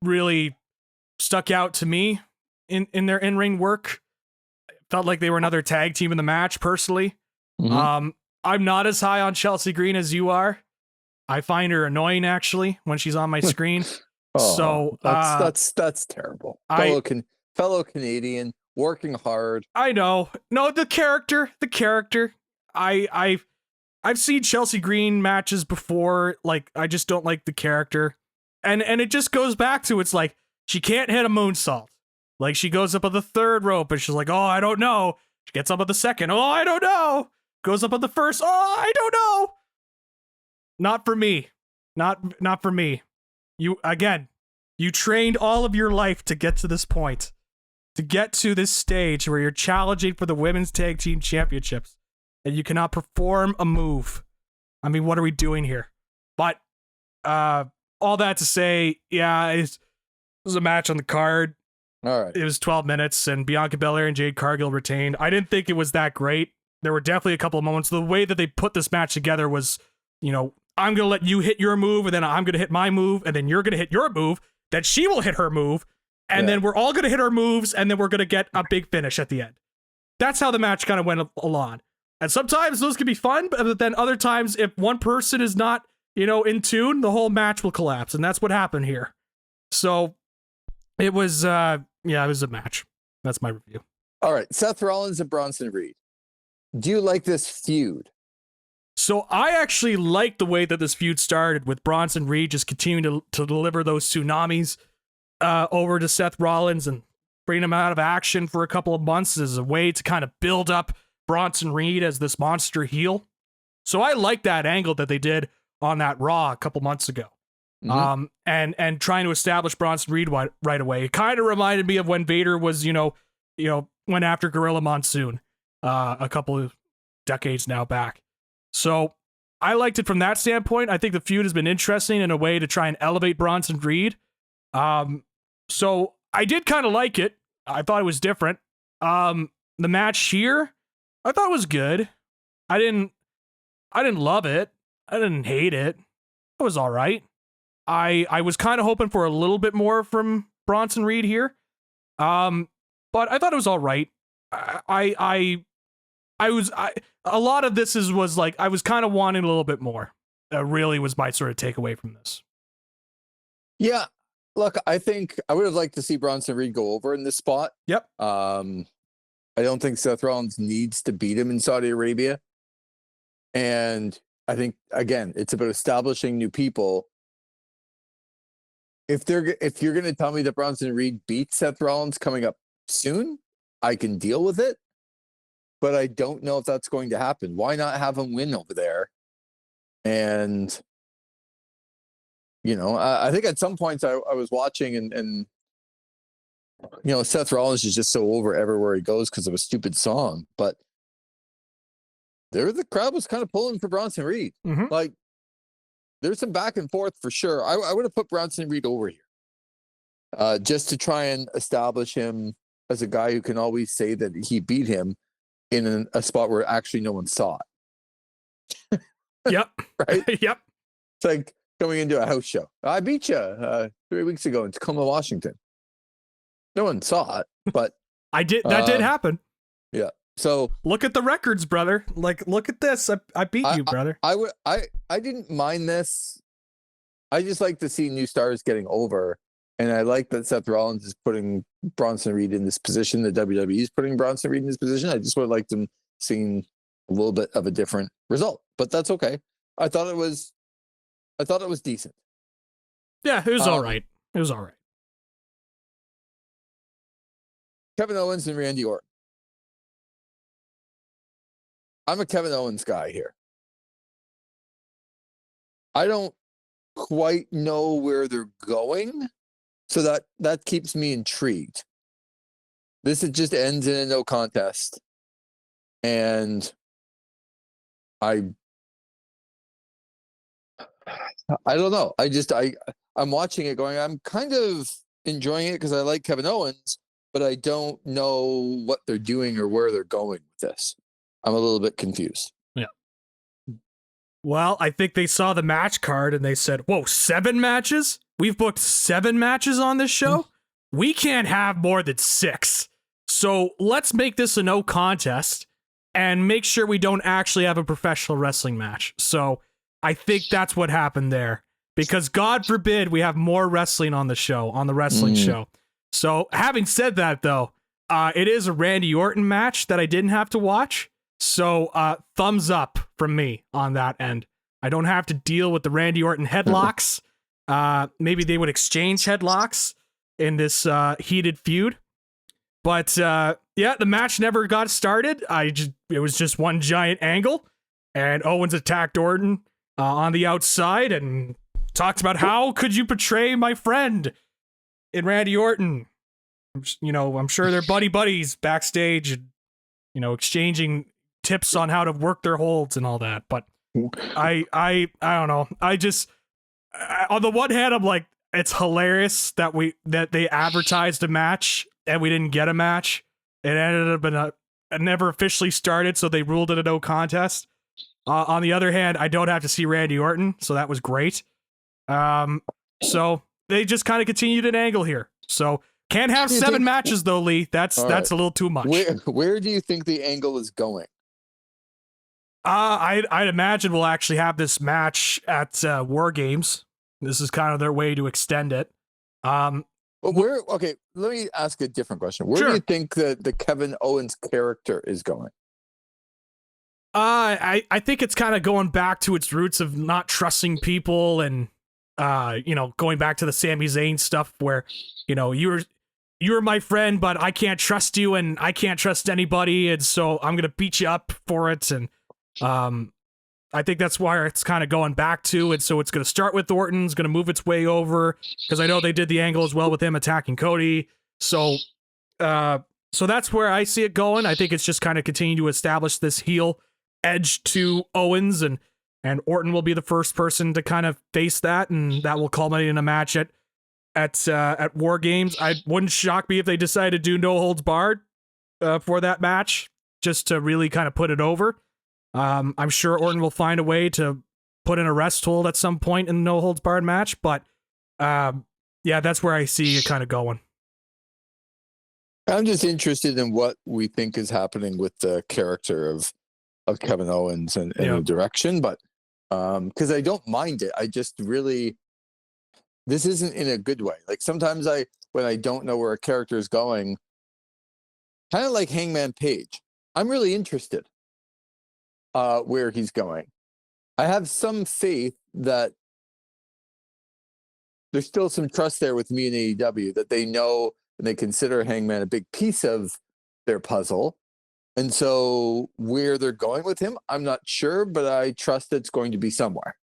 really stuck out to me in their in-ring work. It felt like they were another tag team in the match, personally. I'm not as high on Chelsea Green as you are. I find her annoying, actually, when she's on my screen. So that's terrible. Fellow Canadian, working hard. I know. No, the character. I've seen Chelsea Green matches before. Like, I just don't like the character, and it just goes back to, it's like she can't hit a moonsault. Like, she goes up on the third rope and she's like, oh, I don't know. She gets up on the second. Oh, I don't know. Goes up on the first. Oh, I don't know. Not for me. Not for me. You trained all of your life to get to this point. To get to this stage where you're challenging for the women's tag team championships, and you cannot perform a move. I mean, what are we doing here? But all that to say, yeah, it was a match on the card. All right. It was 12 minutes, and Bianca Belair and Jade Cargill retained. I didn't think it was that great. There were definitely a couple of moments. The way that they put this match together was, you know, I'm going to let you hit your move, and then I'm going to hit my move, and then you're going to hit your move, then she will hit her move, and then we're all going to hit our moves, and then we're going to get a big finish at the end. That's how the match kind of went along. And sometimes those can be fun, but then other times, if one person is not, you know, in tune, the whole match will collapse, and that's what happened here. So it was, it was a match. That's my review. All right, Seth Rollins and Bronson Reed. Do you like this feud? So I actually like the way that this feud started, with Bronson Reed just continuing to deliver those tsunamis over to Seth Rollins and bring him out of action for a couple of months as a way to kind of build up Bronson Reed as this monster heel. So I like that angle that they did on that Raw a couple months ago. And trying to establish Bronson Reed right away. It kind of reminded me of when Vader was, went after Gorilla Monsoon a couple of decades now back. So I liked it from that standpoint. I think the feud has been interesting in a way to try and elevate Bronson Reed. So I did kind of like it. I thought it was different. The match here, I thought it was good. I didn't love it. I didn't hate it. It was all right. I was kind of hoping for a little bit more from Bronson Reed here. But I thought it was all right. A lot of this was like, I was kind of wanting a little bit more. Really was my sort of takeaway from this. Yeah. Look, I think I would have liked to see Bronson Reed go over in this spot. Yep. I don't think Seth Rollins needs to beat him in Saudi Arabia. And I think, again, it's about establishing new people. If you're going to tell me that Bronson Reed beats Seth Rollins coming up soon, I can deal with it. But I don't know if that's going to happen. Why not have him win over there? And, I think at some points I was watching and Seth Rollins is just so over everywhere he goes because of a stupid song. But the crowd was kind of pulling for Bronson Reed. Mm-hmm. Like, there's some back and forth for sure. I would have put Bronson Reed over here just to try and establish him as a guy who can always say that he beat him in a spot where actually no one saw it. Yep. Right? Yep. It's like going into a house show. I beat you 3 weeks ago in Tacoma, Washington. No one saw it, but that did happen. Yeah. So look at the records, brother. Like, look at this. I beat you, brother. I didn't mind this. I just like to see new stars getting over. And I like that Seth Rollins is putting Bronson Reed in this position. The WWE is putting Bronson Reed in this position. I just would have liked them seeing a little bit of a different result, but that's okay. I thought it was decent. Yeah, it was all right. It was all right. Kevin Owens and Randy Orton. I'm a Kevin Owens guy here. I don't quite know where they're going, so that keeps me intrigued. This just ends in a no contest, and I don't know. I'm watching it going, I'm kind of enjoying it because I like Kevin Owens, but I don't know what they're doing or where they're going with this. I'm a little bit confused. Yeah. Well, I think they saw the match card and they said, whoa, 7 matches? We've booked 7 matches on this show? We can't have more than 6. So let's make this a no contest and make sure we don't actually have a professional wrestling match. So I think that's what happened there. Because God forbid we have more wrestling on the show, on the wrestling show. So having said that, though, it is a Randy Orton match that I didn't have to watch. So thumbs up from me on that end. I don't have to deal with the Randy Orton headlocks. Maybe they would exchange headlocks in this heated feud. But yeah, the match never got started. It was just one giant angle. And Owens attacked Orton on the outside and talked about how could you betray my friend in Randy Orton. I'm sure they're buddies backstage and, exchanging tips on how to work their holds and all that. But I don't know. On the one hand, I'm like, it's hilarious that they advertised a match and we didn't get a match. It ended up in it never officially started, so they ruled it a no contest. On the other hand, I don't have to see Randy Orton, so that was great. So they just kind of continued an angle here. So can't have 7 matches though, Lee. That's a little too much. Where do you think the angle is going? I'd imagine we'll actually have this match at WarGames. This is kind of their way to extend it. But okay, let me ask a different question. Where Sure. do you think the Kevin Owens character is going? I think it's kind of going back to its roots of not trusting people and going back to the Sami Zayn stuff where, you're my friend, but I can't trust you and I can't trust anybody, and so I'm gonna beat you up for it. And I think that's why it's kind of going back to it. So it's gonna start with Orton's, gonna move its way over, because I know they did the angle as well with him attacking Cody. So that's where I see it going. I think it's just kind of continuing to establish this heel edge to Owens, and Orton will be the first person to kind of face that, and that will culminate in a match at WarGames. I wouldn't shock me if they decided to do no holds barred for that match, just to really kind of put it over. I'm sure Orton will find a way to put in a rest hold at some point in the no holds barred match, but yeah, that's where I see it kind of going. I'm just interested in what we think is happening with the character of Kevin Owens and the direction, but because I don't mind it. I just really, this isn't in a good way. Like sometimes when I don't know where a character is going, kind of like Hangman Page, I'm really interested where he's going. I have some faith that there's still some trust there with me and AEW that they know and they consider Hangman a big piece of their puzzle. And so where they're going with him, I'm not sure, but I trust it's going to be somewhere.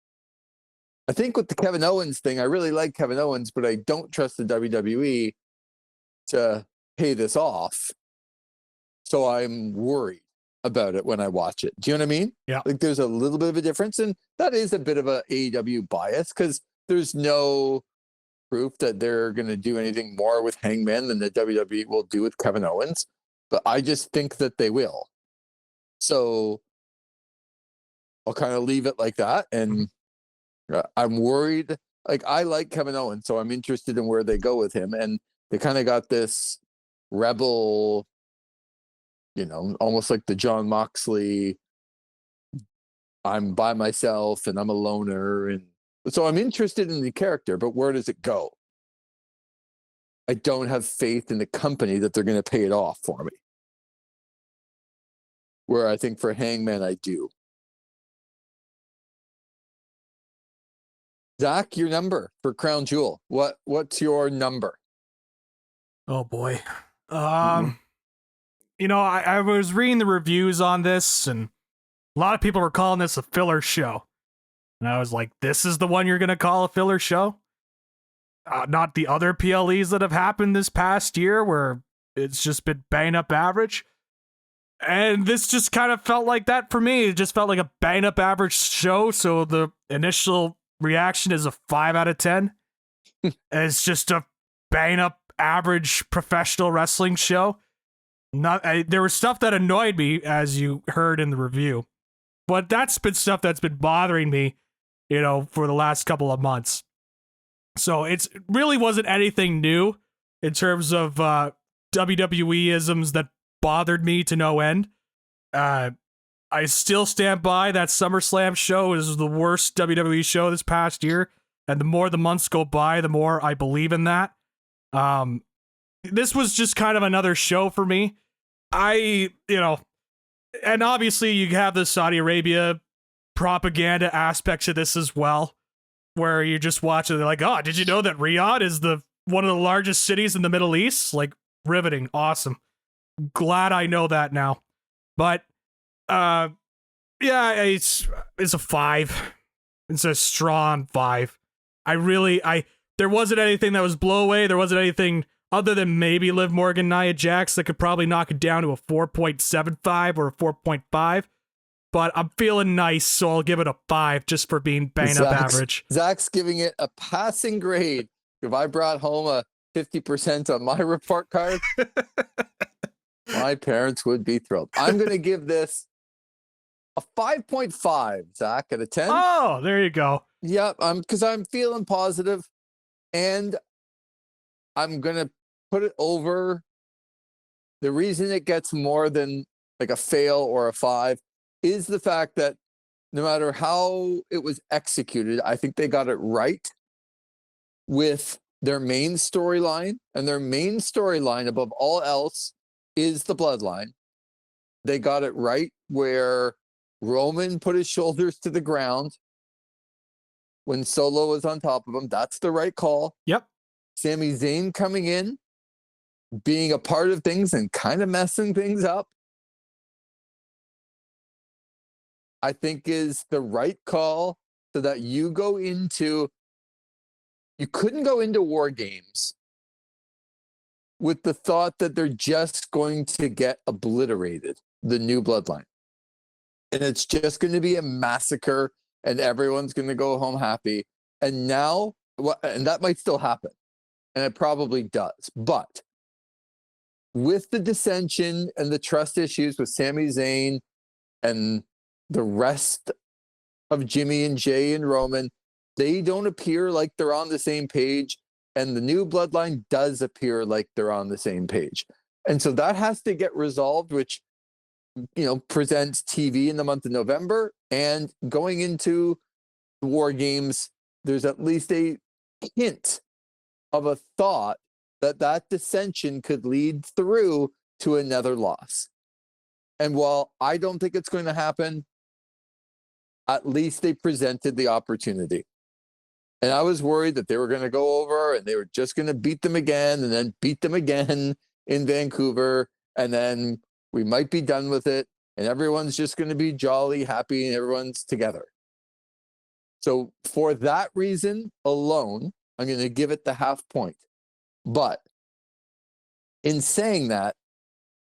I think with the Kevin Owens thing, I really like Kevin Owens, but I don't trust the WWE to pay this off. So I'm worried about it when I watch it. Do you know what I mean? Yeah. Like there's a little bit of a difference, and that is a bit of a AEW bias because there's no proof that they're going to do anything more with Hangman than the WWE will do with Kevin Owens. But I just think that they will. So I'll kind of leave it like that. And I'm worried. Like I like Kevin Owens, so I'm interested in where they go with him. And they kind of got this rebel, almost like the John Moxley, I'm by myself and I'm a loner. And so I'm interested in the character, but where does it go? I don't have faith in the company that they're going to pay it off for me. Where I think for Hangman, I do. Zach, your number for Crown Jewel. What's your number? Oh boy. You know, I was reading the reviews on this, and a lot of people were calling this a filler show. And I was like, this is the one you're going to call a filler show? Not the other PLEs that have happened this past year where it's just been bang up average. And this just kind of felt like that for me. It just felt like a bang up average show. So the initial reaction is a 5 out of 10. It's just a bang up average professional wrestling show. There was stuff that annoyed me, as you heard in the review, but that's been stuff that's been bothering me, you know, for the last couple of months. So it really wasn't anything new in terms of WWE-isms that bothered me to no end. I still stand by that SummerSlam show is the worst WWE show this past year, and the more the months go by, the more I believe in that. This was just kind of another show for me. And obviously you have the Saudi Arabia propaganda aspects of this as well, where you just watch it, they're like, oh, did you know that Riyadh is one of the largest cities in the Middle East? Like, riveting, awesome. Glad I know that now. But yeah, it's a 5. It's a strong 5. There wasn't anything that was blow away. There wasn't anything other than maybe Liv Morgan, Nia Jax that could probably knock it down to a 4.75 or a 4.5. But I'm feeling nice, so I'll give it a 5 just for being bang up average. Zach's giving it a passing grade. If I brought home a 50% on my report card, my parents would be thrilled. I'm going to give this a 5.5, Zach, out of 10. Oh, there you go. Yep, because I'm feeling positive, and I'm going to put it over. The reason it gets more than like a fail or a 5 is the fact that no matter how it was executed, I think they got it right with their main storyline, and their main storyline above all else is the bloodline. They got it right where Roman put his shoulders to the ground when Solo was on top of him. That's the right call. Yep. Sami Zayn coming in, being a part of things and kind of messing things up, I think is the right call, so that you couldn't go into WarGames with the thought that they're just going to get obliterated, the new bloodline. And it's just going to be a massacre and everyone's going to go home happy. And now, and that might still happen. And it probably does. But with the dissension and the trust issues with Sami Zayn and the rest of Jimmy and Jay and Roman, they don't appear like they're on the same page. And the new bloodline does appear like they're on the same page. And so that has to get resolved, which, presents TV in the month of November. And going into the WarGames, there's at least a hint of a thought that dissension could lead through to another loss. And while I don't think it's going to happen, at least they presented the opportunity. And I was worried that they were going to go over and they were just going to beat them again and then beat them again in Vancouver. And then we might be done with it. And everyone's just going to be jolly, happy, and everyone's together. So for that reason alone, I'm going to give it the 0.5 point. But in saying that,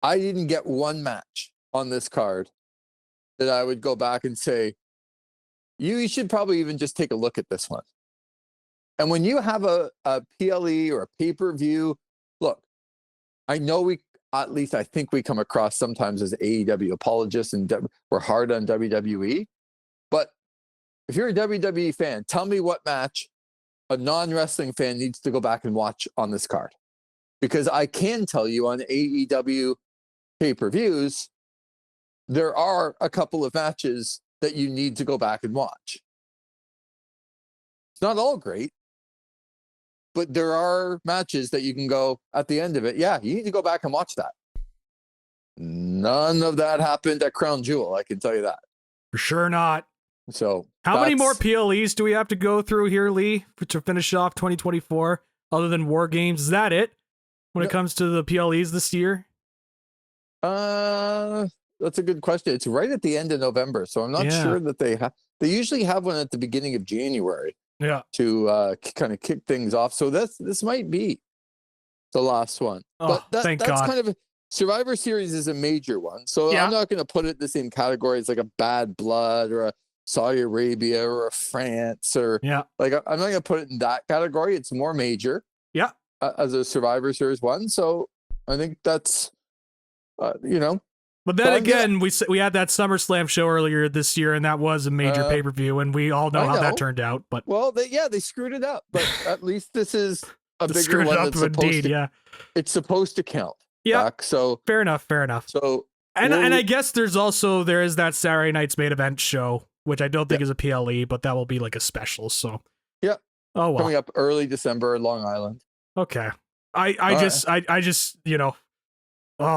I didn't get one match on this card that I would go back and say, you should probably even just take a look at this one. And when you have a PLE or a pay-per-view, look, I know at least I think we come across sometimes as AEW apologists and we're hard on WWE. But if you're a WWE fan, tell me what match a non-wrestling fan needs to go back and watch on this card. Because I can tell you on AEW pay-per-views, there are a couple of matches that you need to go back and watch. It's not all great, but there are matches that you can go at the end of it. Yeah, you need to go back and watch that. None of that happened at Crown Jewel. I can tell you that. For sure not. So how many more PLEs do we have to go through here, Lee, to finish off 2024? Other than WarGames, is that it when it comes to the PLEs this year? That's a good question. It's right at the end of November, so I'm not sure that they have. They usually have one at the beginning of January. Yeah. To kind of kick things off. So this might be the last one. Oh, but thank that's God. kind of Survivor Series is a major one. So I'm not going to put it in the same category as like a Bad Blood or a Saudi Arabia or a France or like I'm not going to put it in that category. It's more major. Yeah. As a Survivor Series one. So I think that's you know. But then again, we had that SummerSlam show earlier this year, and that was a major pay-per-view, and we all know how that turned out. But they screwed it up. But at least this is a bigger one that's supposed to. It's supposed to count. Yeah. So fair enough. So and I guess there is that Saturday night's main event show, which I don't think is a PLE, but that will be like a special. So yeah. Oh well. Coming up early December, Long Island. Okay. I just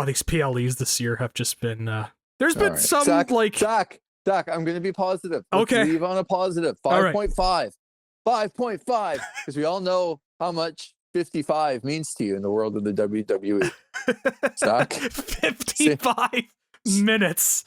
these PLEs this year have just been there's been some Zach, I'm going to be positive. Let's leave on a positive. 5.5. 5.5 because we all know how much 55 means to you in the world of the WWE. Zach, 55 minutes.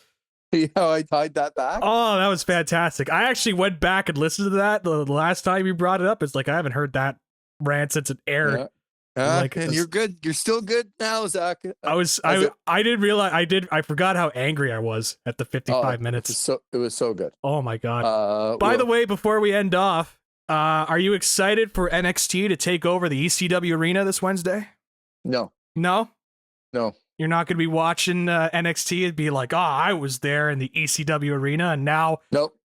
See how I tied that back? Oh, that was fantastic. I actually went back and listened to that the last time you brought it up. It's like I haven't heard that rant since it aired. And you're good. You're still good now, Zach. I didn't realize I forgot how angry I was at the 55 minutes. It was so good. Oh my God. By the way, before we end off, are you excited for NXT to take over the ECW arena this Wednesday? No. You're not going to be watching NXT and be like, I was there in the ECW arena, and now nope.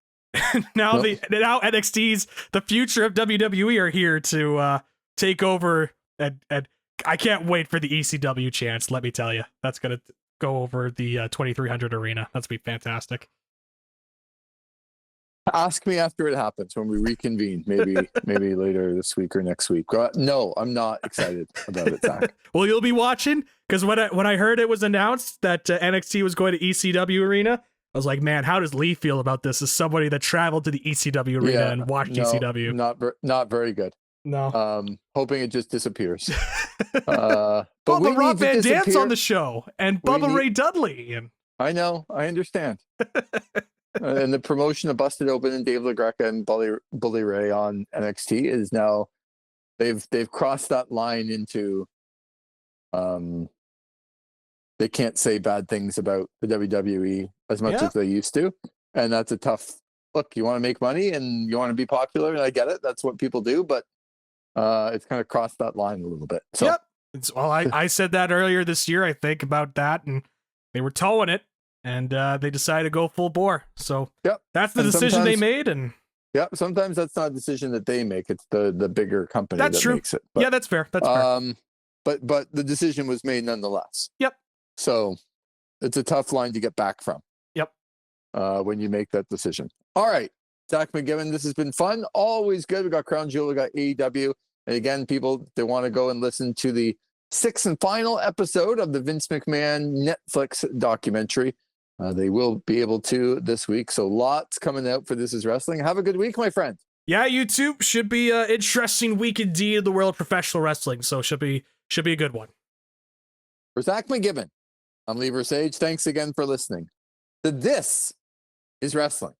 now NXT's the future of WWE are here to take over. And I can't wait for the ECW chance. Let me tell you, that's gonna go over the 2300 arena. That's gonna be fantastic. Ask me after it happens when we reconvene, maybe later this week or next week. No, I'm not excited about it, Zach. Well, you'll be watching because when I heard it was announced that NXT was going to ECW arena, I was like, man, how does Lee feel about this? As somebody that traveled to the ECW arena and watched ECW, not very good. No. Hoping it just disappears. But Rob Van Dant's on the show and Bubba Ray Dudley. And I know, I understand. And the promotion of Busted Open and Dave LaGreca and Bully Ray on NXT is now they've crossed that line into they can't say bad things about the WWE as much as they used to. And that's a tough look. You want to make money and you want to be popular, and I get it. That's what people do, but it's kind of crossed that line a little bit. So I said that earlier this year, I think, about that, and they were towing it, and they decided to go full bore. So that's the decision they made. And sometimes that's not a decision that they make. It's the bigger company that makes it. But, that's fair. That's fair. But the decision was made nonetheless. Yep. So it's a tough line to get back from. Yep. When you make that decision. All right. Zach McGibbon, this has been fun. Always good. We got Crown Jewel, we got AEW. And again, people, they want to go and listen to the 6th and final episode of the Vince McMahon Netflix documentary. They will be able to this week. So lots coming out for This Is Wrestling. Have a good week, my friend. Yeah, you too. Should be an interesting week indeed in the world of professional wrestling. So should be a good one. For Zach McGibbon, I'm Lee Versage. Thanks again for listening to This Is Wrestling.